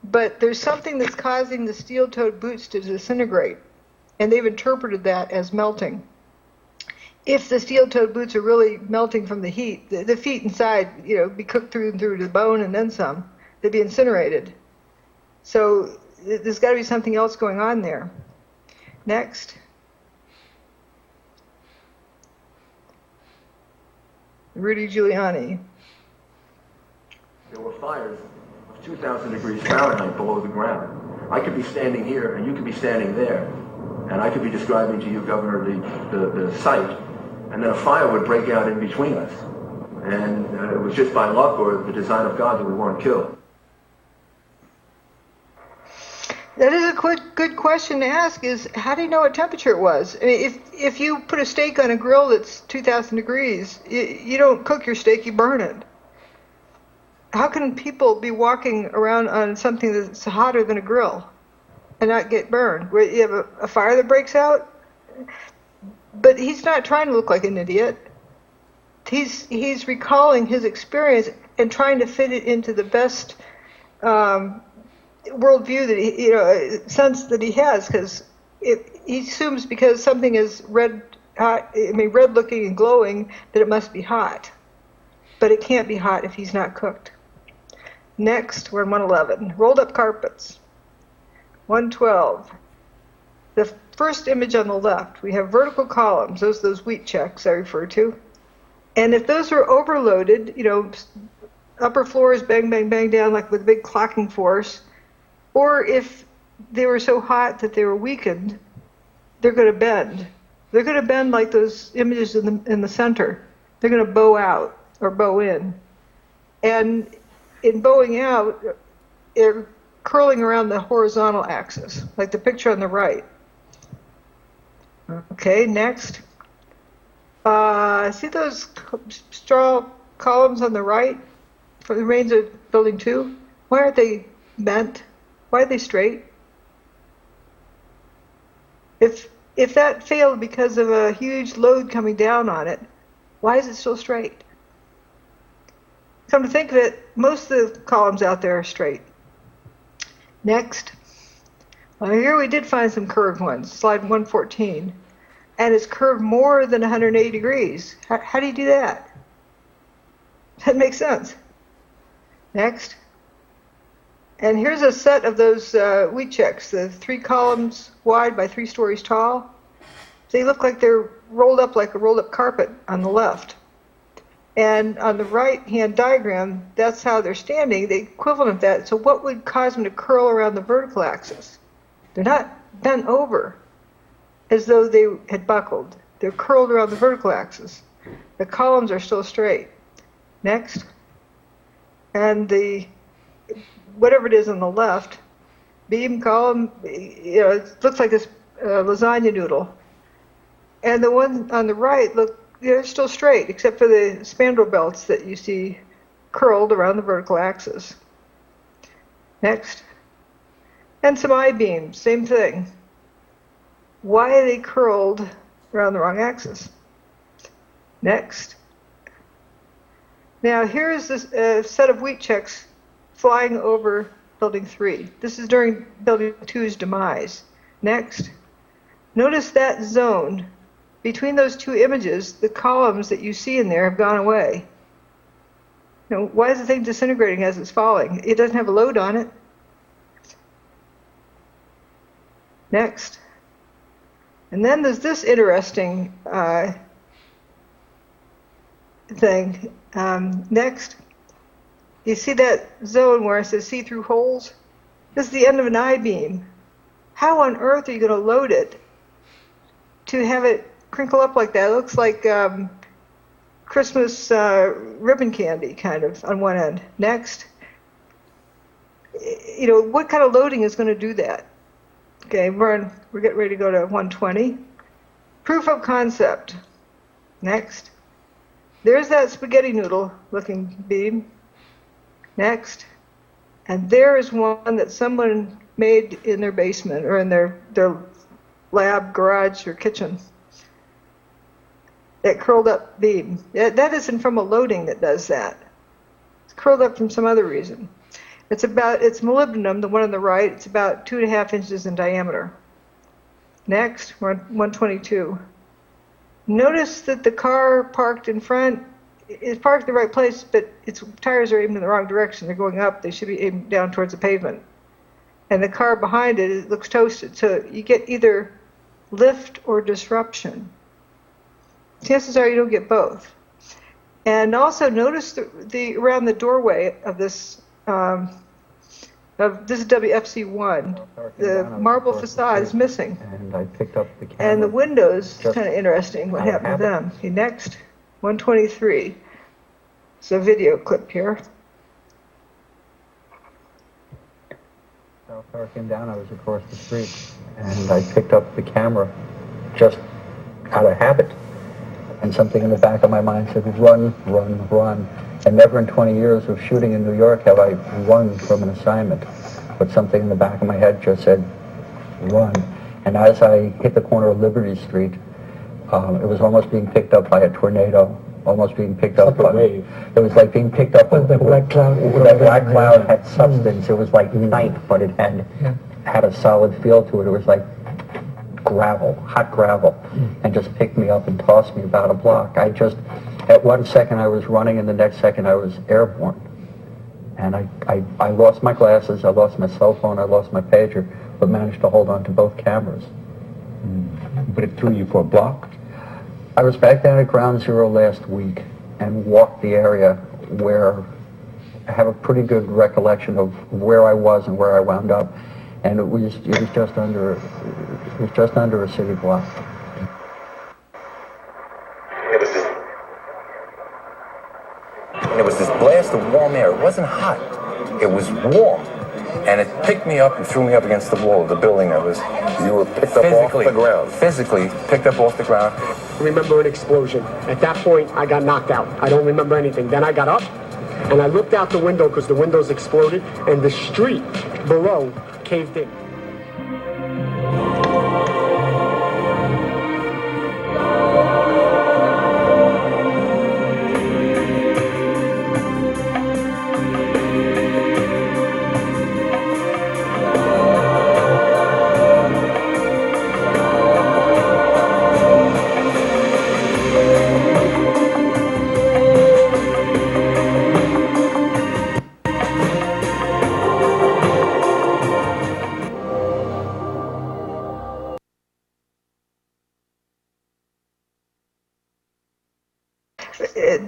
But there's something that's causing the steel-toed boots to disintegrate, and they've interpreted that as melting. If the steel-toed boots are really melting from the heat, the feet inside, be cooked through and through to the bone and then some. They'd be incinerated. So there's got to be something else going on there. Next. Rudy Giuliani. There were fires of 2,000 degrees Fahrenheit below the ground. I could be standing here and you could be standing there, and I could be describing to you, Governor, the site, and then a fire would break out in between us. And it was just by luck or the design of God that we weren't killed. That is a good question to ask, is how do you know what temperature it was? I mean, if you put a steak on a grill that's 2,000 degrees, you don't cook your steak, you burn it. How can people be walking around on something that's hotter than a grill and not get burned? Where you have a fire that breaks out? But he's not trying to look like an idiot. He's recalling his experience and trying to fit it into the best worldview that he, sense that he has, because he assumes because something is red looking and glowing, that it must be hot. But it can't be hot if he's not cooked. Next, we're in 111. Rolled up carpets. 112. The first image on the left, we have vertical columns. Those wheat checks I referred to. And if those are overloaded, upper floors bang, bang, bang down like with a big clocking force, or if they were so hot that they were weakened, they're going to bend. They're going to bend like those images in the center. They're going to bow out or bow in. And in bowing out, they're curling around the horizontal axis, like the picture on the right. Okay, next. See those straw columns on the right for the remains of building 2? Why aren't they bent? Why are they straight? If that failed because of a huge load coming down on it, why is it still straight? Come to think of it, most of the columns out there are straight. Next. Well, here we did find some curved ones, slide 114. And it's curved more than 180 degrees. How do you do that? That makes sense. Next. And here's a set of those wheat checks, the 3 columns wide by 3 stories tall. They look like they're rolled up like a rolled up carpet on the left. And on the right-hand diagram, that's how they're standing, the equivalent of that. So what would cause them to curl around the vertical axis? They're not bent over as though they had buckled. They're curled around the vertical axis. The columns are still straight. Next. And the, whatever it is on the left, beam column, it looks like this lasagna noodle. And the one on the right, look, they're still straight, except for the spandrel belts that you see curled around the vertical axis. Next. And some I-beams, same thing. Why are they curled around the wrong axis? Next. Now here's this set of wheat checks flying over building 3. This is during building 2's demise. Next. Notice that zone. Between those 2 images, the columns that you see in there have gone away. Why is the thing disintegrating as it's falling? It doesn't have a load on it. Next. And then there's this interesting thing. Next. You see that zone where it says see-through holes? This is the end of an I-beam. How on earth are you going to load it to have it crinkle up like that? It looks like Christmas ribbon candy, kind of, on one end. Next. What kind of loading is going to do that? Okay, we're getting ready to go to 120. Proof of concept. Next. There's that spaghetti noodle looking beam. Next. And there is one that someone made in their basement or in their lab, garage, or kitchen. That curled up beam. That isn't from a loading that does that. It's curled up from some other reason. It's molybdenum, the one on the right. It's about 2.5 inches in diameter. Next, we're on 122. Notice that the car parked in front is parked in the right place, but its tires are aimed in the wrong direction. They're going up. They should be aimed down towards the pavement. And the car behind it looks toasted. So you get either lift or disruption. Chances are you don't get both. And also notice the around the doorway of this This is WFC1. The marble facade is missing. And I picked up the camera. And the windows, kind of interesting what happened to them. Okay, next, 123. It's a video clip here. So car came down, I was across the street, and I picked up the camera just out of habit. And something in the back of my mind said, run, run, run. And never in 20 years of shooting in New York have I run from an assignment. But something in the back of my head just said, run. And as I hit the corner of Liberty Street, it was almost being picked up by a tornado, almost being picked up by a wave. It was like being picked up by the black cloud. That black cloud had substance. It was like night, but it had a solid feel to it. It was like gravel, hot gravel, and just picked me up and tossed me about a block. At one second I was running, and the next second I was airborne. And I lost my glasses, I lost my cell phone, I lost my pager, but managed to hold on to both cameras. But it threw you for a block? I was back down at Ground Zero last week and walked the area where I have a pretty good recollection of where I was and where I wound up. And it was just under a city block. And it was this blast of warm air. It wasn't hot. It was warm. And it picked me up and threw me up against the wall of the building. You were picked up off the ground. Physically picked up off the ground. I remember an explosion. At that point, I got knocked out. I don't remember anything. Then I got up, and I looked out the window because the windows exploded, and the street below caved in.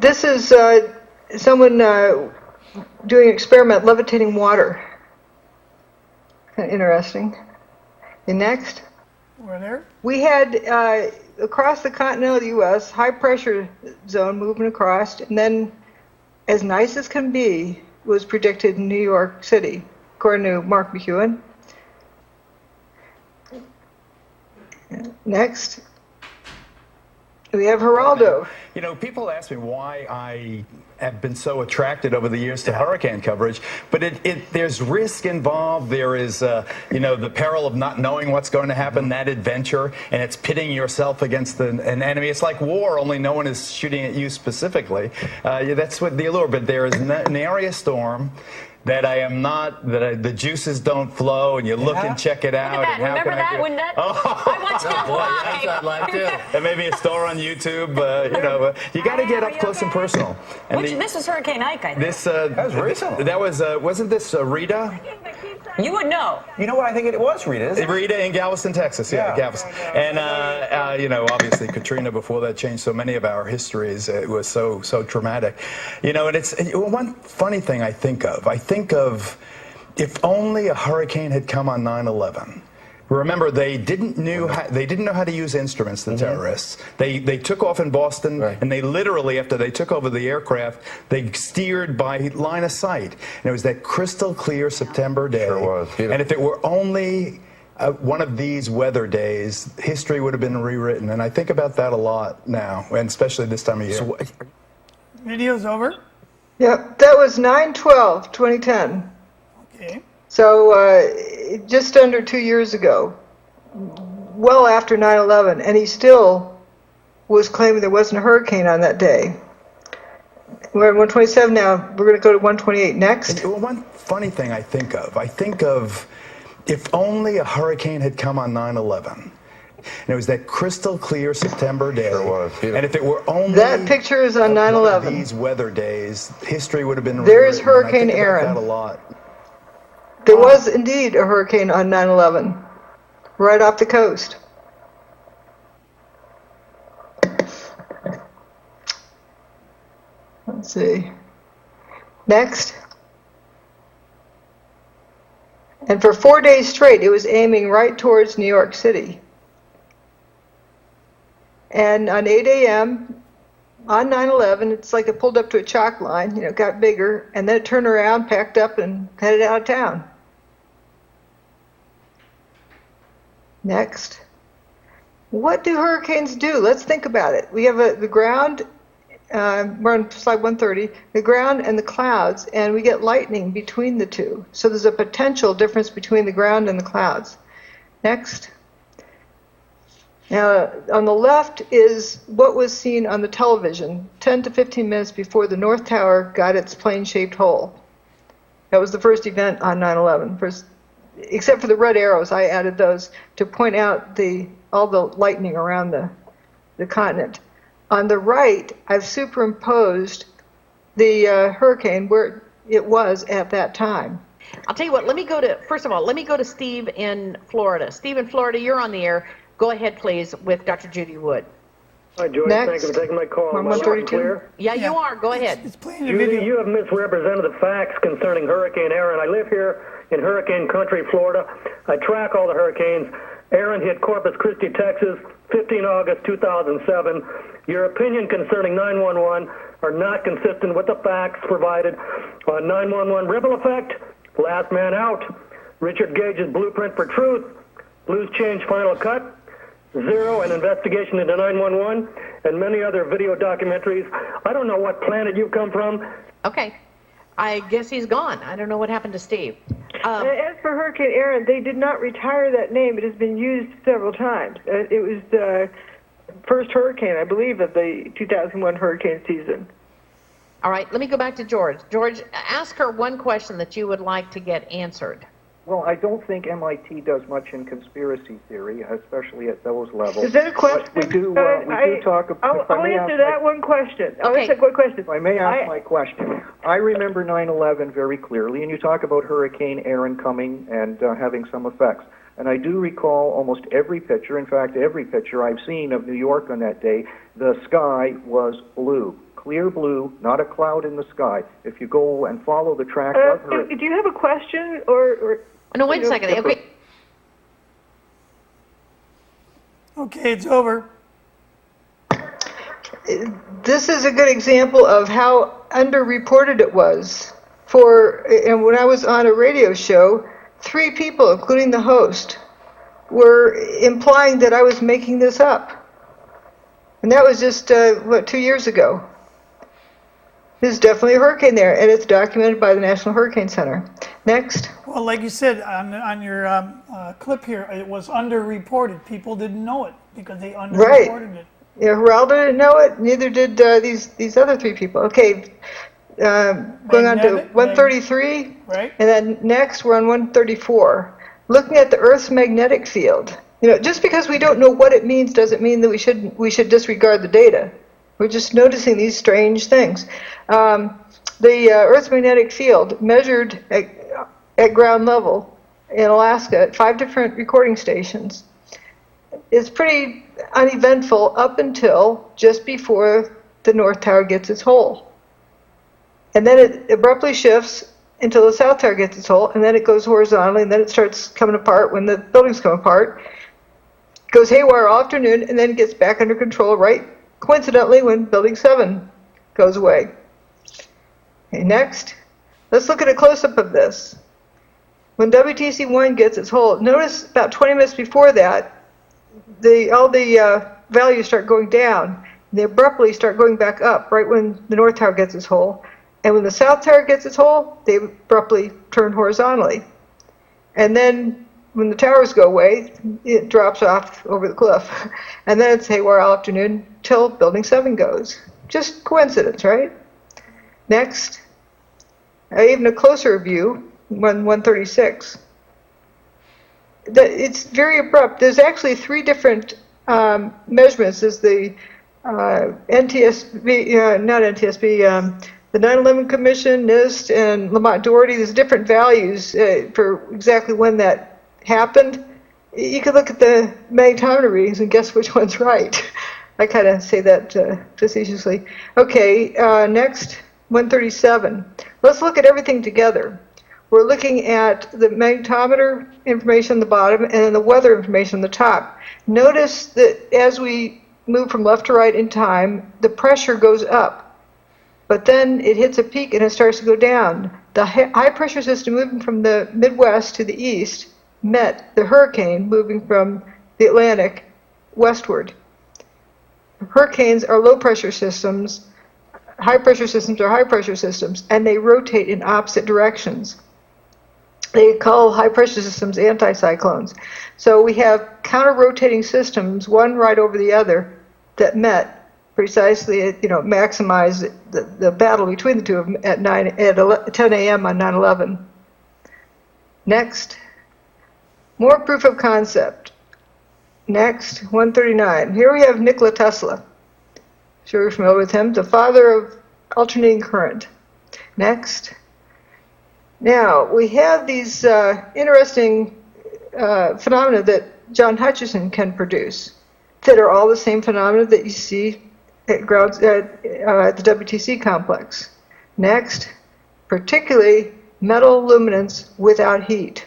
This is someone doing an experiment levitating water. Kind of interesting. And next. We're there. We had across the continental U.S. high pressure zone moving across, and then as nice as can be was predicted in New York City, according to Mark McEwen. Next. We have Geraldo. You know, people ask me why I have been so attracted over the years to hurricane coverage, but there's risk involved. There is, you know, the peril of not knowing what's going to happen, that adventure, and it's pitting yourself against an enemy. It's like war, only no one is shooting at you specifically. That's what the allure, but there is an area storm that I am not, the juices don't flow, and you look and check it out. Look at that. Remember that? When that? I watched that live. And maybe a store on YouTube. You know, you got to get up close and personal. And this was Hurricane Ike, I think. That was recent. That was, wasn't this Rita? You would know. You know what? I think it was Rita. Rita in Galveston, Texas. Yeah, Galveston. And you know, obviously Katrina before that changed so many of our histories. It was so traumatic. You know, and it's one funny thing I think of if only a hurricane had come on 9/11. Remember, they didn't know how to use instruments, the terrorists. They took off in Boston, and they literally, after they took over the aircraft, they steered by line of sight. And it was that crystal clear September day. Sure was. And if it were only one of these weather days, history would have been rewritten. And I think about that a lot now, and especially this time of year. Video's over? Yep, that was 9/12/2010. Okay. So just under 2 years ago, well after 9/11, and he still was claiming there wasn't a hurricane on that day. We're at 127 now. We're going to go to 128 next. One funny thing I think of if only a hurricane had come on 9/11. And it was that crystal clear September day. Sure was. And if it were only that picture is on 9/11. These weather days, history would have been. There is Hurricane Aaron. That a lot. There was indeed a hurricane on 9/11, right off the coast. Let's see. Next. And for 4 days straight, it was aiming right towards New York City. And on 8 a.m., on 9/11, it's like it pulled up to a chalk line, you know, got bigger, and then it turned around, packed up, and headed out of town. Next. What do hurricanes do? Let's think about it. We have the ground, we're on slide 130, the ground and the clouds, and we get lightning between the two. So there's a potential difference between the ground and the clouds. Next. Now, on the left is what was seen on the television 10 to 15 minutes before the North Tower got its plane-shaped hole. That was the first event on 9/11. Except for the red arrows, I added those to point out all the lightning around the continent. On the right, I've superimposed the hurricane where it was at that time. I'll tell you what, first of all, let me go to Steve in Florida. Steve in Florida, you're on the air. Go ahead, please, with Dr. Judy Wood. Hi, Joyce. Next. Thank you for taking my call. Am I loud clear? Yeah, you are. Go ahead. Judy, you have misrepresented the facts concerning Hurricane Aaron. I live here in hurricane country, Florida. I track all the hurricanes. Aaron hit Corpus Christi, Texas, 15 August 2007. Your opinion concerning 911 are not consistent with the facts provided on 911 ripple effect, last man out, Richard Gage's blueprint for truth, Blues Change Final Cut, Zero, an investigation into 911, and many other video documentaries. I don't know what planet you come from. Okay. I guess he's gone. I don't know what happened to Steve. As for Hurricane Aaron, they did not retire that name. It has been used several times. It was the first hurricane, I believe, of the 2001 hurricane season. All right, let me go back to George. George, ask her one question that you would like to get answered. Well, I don't think MIT does much in conspiracy theory, especially at those levels. Is that a question? But we do talk about... I'll answer that one question. I'll answer one question. If I may ask my question. I remember 9/11 very clearly, and you talk about Hurricane Aaron coming and having some effects. And I do recall almost every picture, in fact, every picture I've seen of New York on that day, the sky was blue. Clear blue, not a cloud in the sky. If you go and follow the track of her... Do you have a question or no, wait a second. Okay. Okay, it's over. This is a good example of how underreported it was. And when I was on a radio show, 3 people, including the host, were implying that I was making this up. And that was just, 2 years ago. There's definitely a hurricane there, and it's documented by the National Hurricane Center. Next. Well, like you said on your clip here, it was underreported. People didn't know it because they underreported it. Yeah, Geraldo didn't know it. Neither did these other 3 people. Okay, going on to 133. Right. And then next we're on 134. Looking at the Earth's magnetic field. You know, just because we don't know what it means doesn't mean that we should disregard the data. We're just noticing these strange things. The Earth's magnetic field measured at ground level in Alaska at 5 different recording stations. It's pretty uneventful up until just before the North Tower gets its hole. And then it abruptly shifts until the South Tower gets its hole, and then it goes horizontally, and then it starts coming apart when the buildings come apart. It goes haywire all afternoon, and then gets back under control right coincidentally when Building 7 goes away. Okay, next, let's look at a close-up of this. When WTC1 gets its hole, notice about 20 minutes before that, all the values start going down. They abruptly start going back up right when the North Tower gets its hole. And when the South Tower gets its hole, they abruptly turn horizontally. And then when the towers go away, it drops off over the cliff. And then it's haywire all afternoon till Building 7 goes. Just coincidence, right? Next, even a closer view, 136. It's very abrupt. There's actually 3 different measurements. There's the NTSB, not NTSB, the 9/11 Commission, NIST, and Lamont Doherty. There's different values for exactly when that happened. You could look at the magnetometer readings and guess which one's right. I kind of say that facetiously. Okay, next, 137. Let's look at everything together. we're looking at the magnetometer information on the bottom and then the weather information on the top. Notice that as we move from left to right in time, the pressure goes up, but then it hits a peak and it starts to go down. The high pressure system moving from the Midwest to the east met the hurricane moving from the Atlantic westward. Hurricanes are low pressure systems, high pressure systems are high pressure systems, and they rotate in opposite directions. They call high pressure systems anticyclones. So we have counter-rotating systems, one right over the other, that met precisely, maximize the battle between the two of them at 10 a.m. on 9/11. Next, more proof of concept. Next, 139. Here we have Nikola Tesla. Sure you're familiar with him, the father of alternating current. Next. Now, we have these interesting phenomena that John Hutchison can produce that are all the same phenomena that you see at the WTC complex. Next, particularly metal luminance without heat.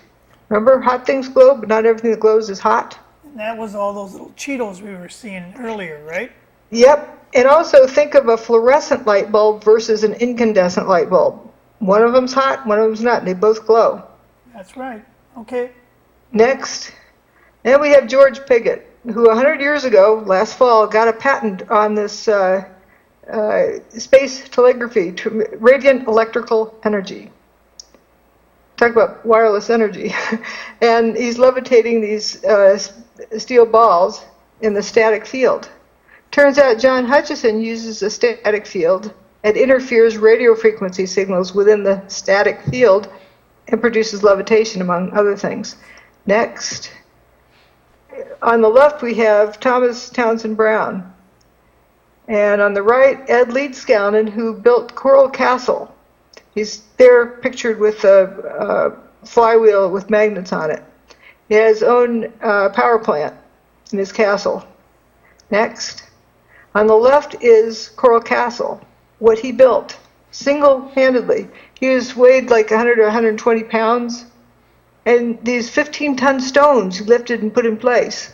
Remember, hot things glow, but not everything that glows is hot? And that was all those little Cheetos we were seeing earlier, right? Yep. And also think of a fluorescent light bulb versus an incandescent light bulb. One of them's hot, one of them's not, and they both glow. That's right. Okay. Next. Then we have George Pigott, who 100 years ago, last fall, got a patent on this space telegraphy, radiant electrical energy. Talk about wireless energy. And he's levitating these steel balls in the static field. Turns out John Hutchison uses a static field and interferes radio frequency signals within the static field and produces levitation, among other things. Next. On the left, we have Thomas Townsend Brown. And on the right, Ed Leedskalnin, who built Coral Castle. He's there pictured with a flywheel with magnets on it. He has his own power plant in his castle. Next. On the left is Coral Castle, what he built, single-handedly. He was weighed like 100 or 120 pounds, and these 15-ton stones he lifted and put in place.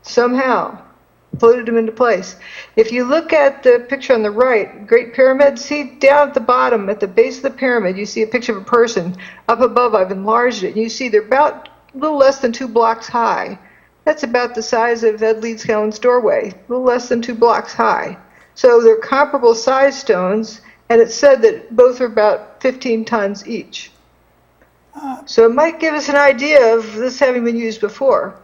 Somehow, floated him into place. If you look at the picture on the right, Great Pyramid, see down at the bottom, at the base of the pyramid, you see a picture of a person. Up above, I've enlarged it, and you see they're about a little less than 2 blocks high. That's about the size of Ed Leedskalnin's doorway, a little less than 2 blocks high. So they're comparable size stones, and it's said that both are about 15 tons each. So it might give us an idea of this having been used before.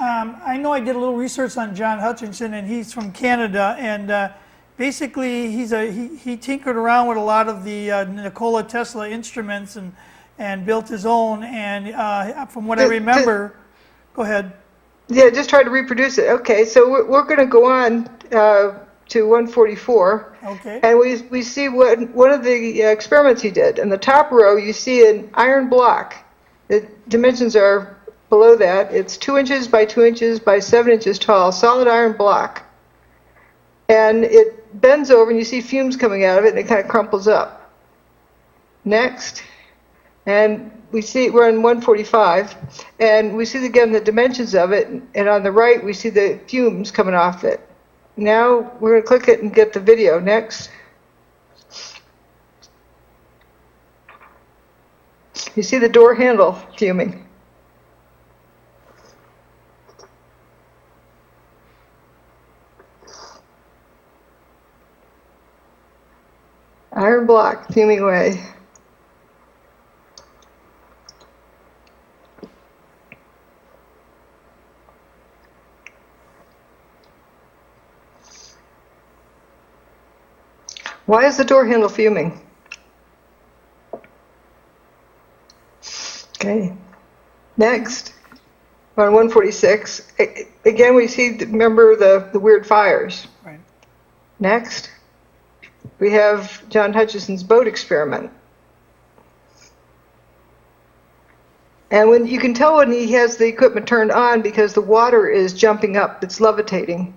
I know I did a little research on John Hutchison, and he's from Canada, and basically he tinkered around with a lot of the Nikola Tesla instruments and built his own, and from what I remember, go ahead. Yeah, just try to reproduce it. Okay, so we're going to go on to 144. Okay. And we see one of the experiments he did. In the top row, you see an iron block. The dimensions are below that. It's 2 inches by 2 inches by 7 inches tall, solid iron block. And it bends over, and you see fumes coming out of it, and it kind of crumples up. Next. And we see we're on 145, and we see again the dimensions of it, and on the right we see the fumes coming off it. Now we're going to click it and get the video. Next. You see the door handle fuming. Iron block fuming away. Why is the door handle fuming? Okay. Next, on 146, again we see, remember the weird fires. Right. Next, we have John Hutchison's boat experiment. And when you can tell when he has the equipment turned on because the water is jumping up, it's levitating.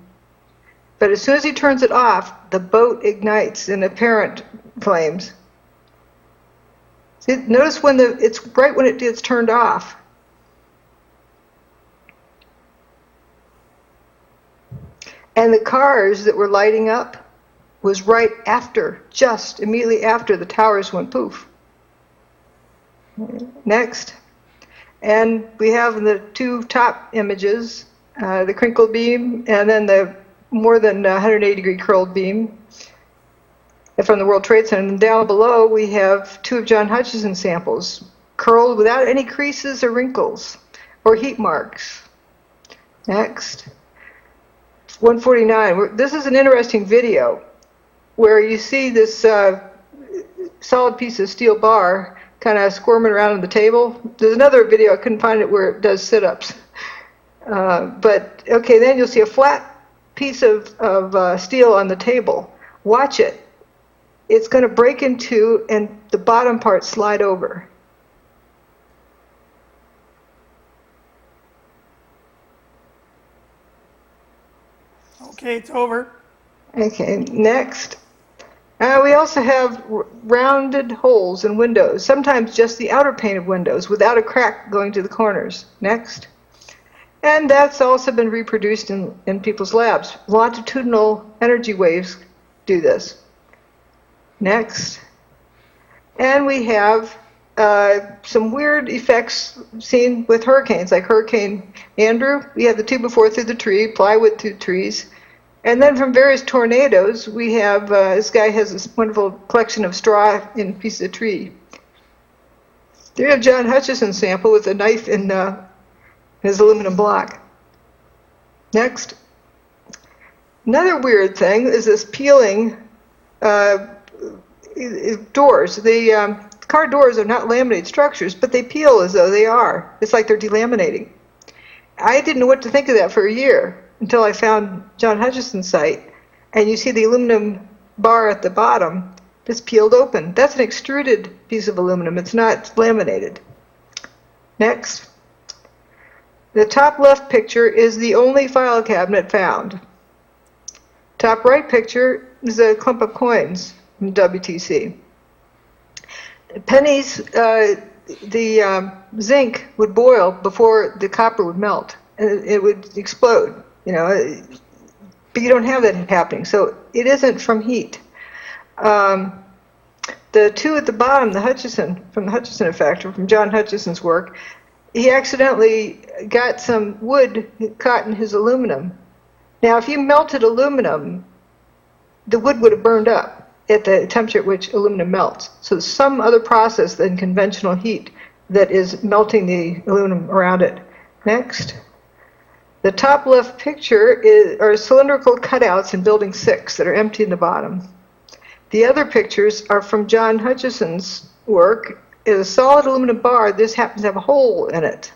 But as soon as he turns it off, the boat ignites in apparent flames. See, notice when it's right when it gets turned off. And the cars that were lighting up was right after, just immediately after the towers went poof. Next. And we have the two top images, the crinkled beam and then the more than 180 degree curled beam from the World Trade Center. And down below we have two of John Hutchison's samples, curled without any creases or wrinkles or heat marks. Next. 149. This is an interesting video where you see this solid piece of steel bar kind of squirming around on the table. There's another video, I couldn't find it, where it does sit-ups. But, okay, then you'll see a flat piece of steel on the table. Watch it. It's going to break in two and the bottom part slide over. Okay, it's over. Okay, next. We also have rounded holes in windows, sometimes just the outer pane of windows without a crack going to the corners. Next. And that's also been reproduced in people's labs. Longitudinal energy waves do this. Next. And we have some weird effects seen with hurricanes, like Hurricane Andrew. We have the 2x4 through the tree, plywood through trees. And then from various tornadoes, we have, this guy has this wonderful collection of straw in pieces of tree. There you have John Hutchison's sample with a knife in his aluminum block. Next. Another weird thing is this peeling doors. The car doors are not laminated structures, but they peel as though they are. It's like they're delaminating. I didn't know what to think of that for a year until I found John Hutchison's site, and you see the aluminum bar at the bottom that's peeled open. That's an extruded piece of aluminum. It's not laminated. Next. The top left picture is the only file cabinet found. Top right picture is a clump of coins from WTC. Pennies, the zinc would boil before the copper would melt, and it would explode. You know, but you don't have that happening, so it isn't from heat. The two at the bottom, the Hutchison, from the Hutchison effect, or from John Hutchison's work, he accidentally got some wood caught in his aluminum. Now, if you melted aluminum, the wood would have burned up at the temperature at which aluminum melts. So some other process than conventional heat that is melting the aluminum around it. Next. The top left picture are cylindrical cutouts in Building 6 that are empty in the bottom. The other pictures are from John Hutchison's work. It's a solid aluminum bar. This happens to have a hole in it.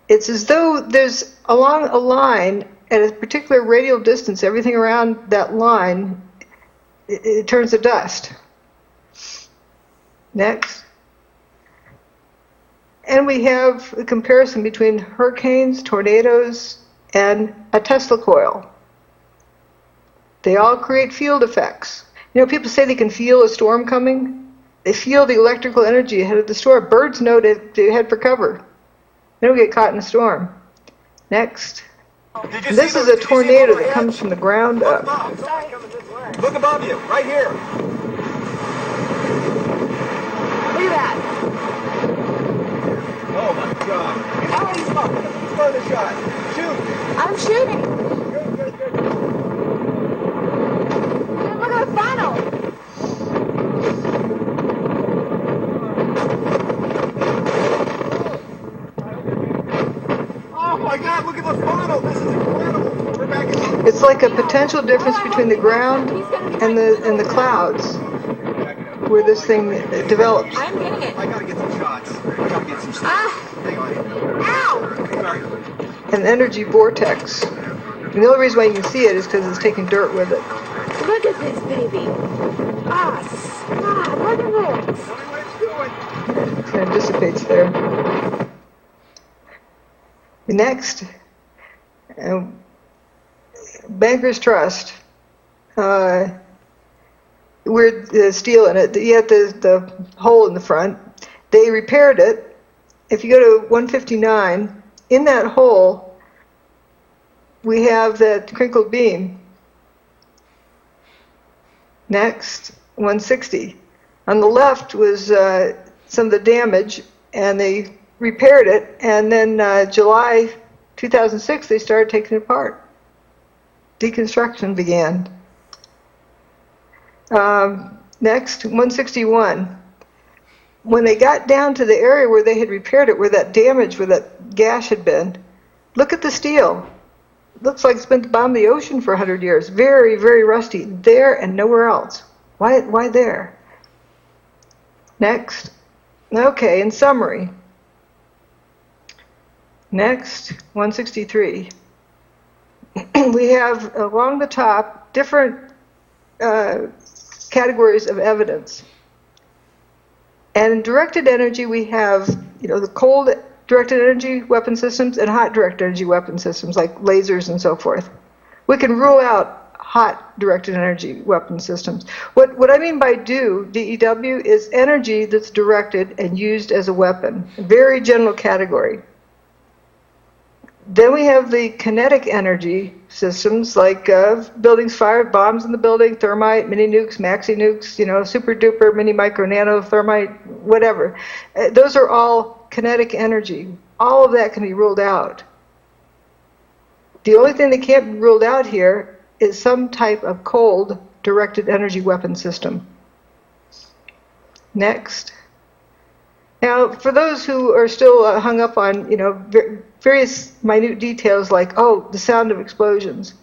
It's as though there's along a line at a particular radial distance, everything around that line, it turns to dust. Next. And we have a comparison between hurricanes, tornadoes, and a Tesla coil. They all create field effects. You know, people say they can feel a storm coming. They feel the electrical energy ahead of the storm. Birds know to head for cover. They don't get caught in a storm. Next. This is a tornado that comes from the ground up. Look above you, right here. Look at that. Oh my God. Holy smoke. Further shot. Shoot. I'm shooting. Good. Dude, look at the funnel. Oh my God, look at the funnel. This is incredible. We're back in. It's like a potential difference between the ground and the clouds where this thing develops. I'm getting it. I gotta get some shots. I gotta get some shots. Hang on. Ow! Sorry. An energy vortex. And the only reason why you can see it is because it's taking dirt with it. Look at this, baby. Ah, stop. Look at this. It kind of dissipates there. Next, Bankers Trust. Weird steel in it. You have the hole in the front. They repaired it. If you go to 159, in that hole, we have that crinkled beam. Next, 160. On the left was some of the damage, and they repaired it, and then July 2006, they started taking it apart. Deconstruction began. Next, 161. When they got down to the area where they had repaired it, where that damage, where that gash had been, look at the steel. Looks like it's been at the bottom of the ocean for 100 years. Very, very rusty. There and nowhere else. Why there? Next. Okay, in summary. Next, 163. We have along the top different categories of evidence. And in directed energy, we have, the cold directed energy weapon systems and hot directed energy weapon systems like lasers and so forth. We can rule out hot directed energy weapon systems. What I mean by DEW, is energy that's directed and used as a weapon. A very general category. Then we have the kinetic energy systems like buildings fired, bombs in the building, thermite, mini nukes, maxi nukes, super duper, mini micro nano thermite, whatever. Those are all kinetic energy. All of that can be ruled out. The only thing that can't be ruled out here is some type of cold directed energy weapon system. Next. Now, for those who are still hung up on, various minute details like, the sound of explosions.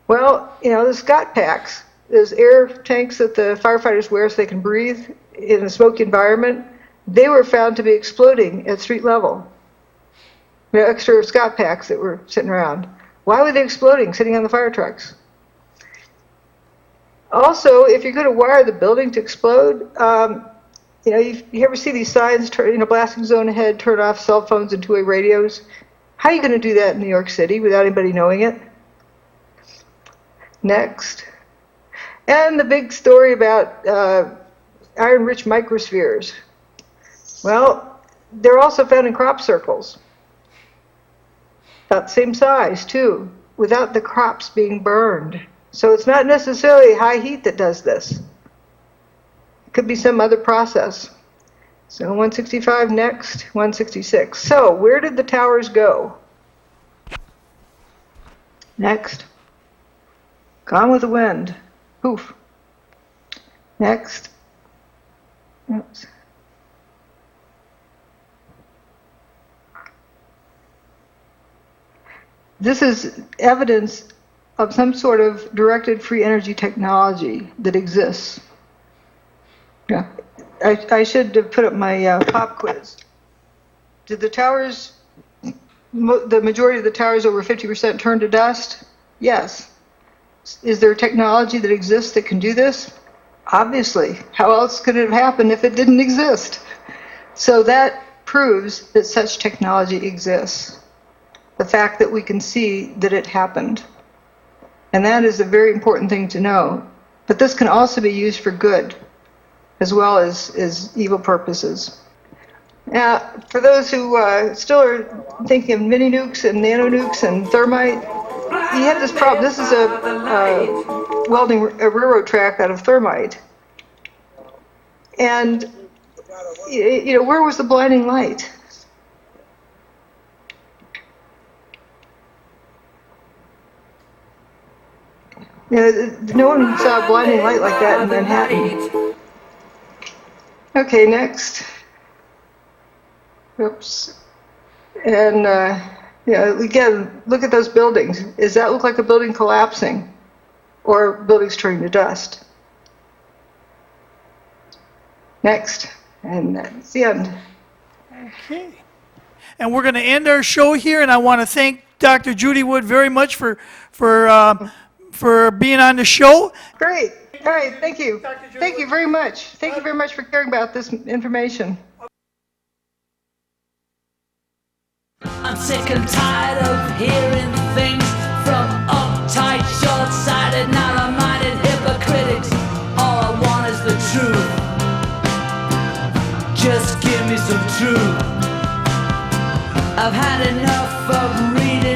Well, the Scott packs, those air tanks that the firefighters wear so they can breathe in a smoky environment, they were found to be exploding at street level. Extra Scott packs that were sitting around. Why were they exploding sitting on the fire trucks? Also, if you're going to wire the building to explode, you ever see these signs, blasting zone ahead, turn off cell phones and two-way radios? How are you going to do that in New York City without anybody knowing it? Next. And the big story about iron-rich microspheres. Well, they're also found in crop circles. About the same size, too, without the crops being burned. So it's not necessarily high heat that does this. Could be some other process. So 165 next, 166. So where did the towers go? Next. Gone with the wind. Poof. Next. Oops. This is evidence of some sort of directed free energy technology that exists. Yeah, I should have put up my pop quiz. Did the towers, the majority of the towers, over 50%, turn to dust? Yes. Is there technology that exists that can do this? Obviously. How else could it have happened if it didn't exist? So that proves that such technology exists. The fact that we can see that it happened. And that is a very important thing to know. But this can also be used for good, as well as evil purposes. Now, for those who still are thinking of mini nukes and nano nukes and thermite, you have this problem. This is a railroad track out of thermite. And, where was the blinding light? No one saw a blinding light like that in Manhattan. Okay, next. Oops. And, again, look at those buildings. Does that look like a building collapsing or buildings turning to dust? Next. And that's the end. Okay. And we're going to end our show here, and I want to thank Dr. Judy Wood very much for being on the show. Great. All right. Thank you. Thank you very much. Thank you very much for caring about this information. I'm sick and tired of hearing things from uptight, short-sighted, narrow-minded hypocritics. All I want is the truth. Just give true. I've had enough of reading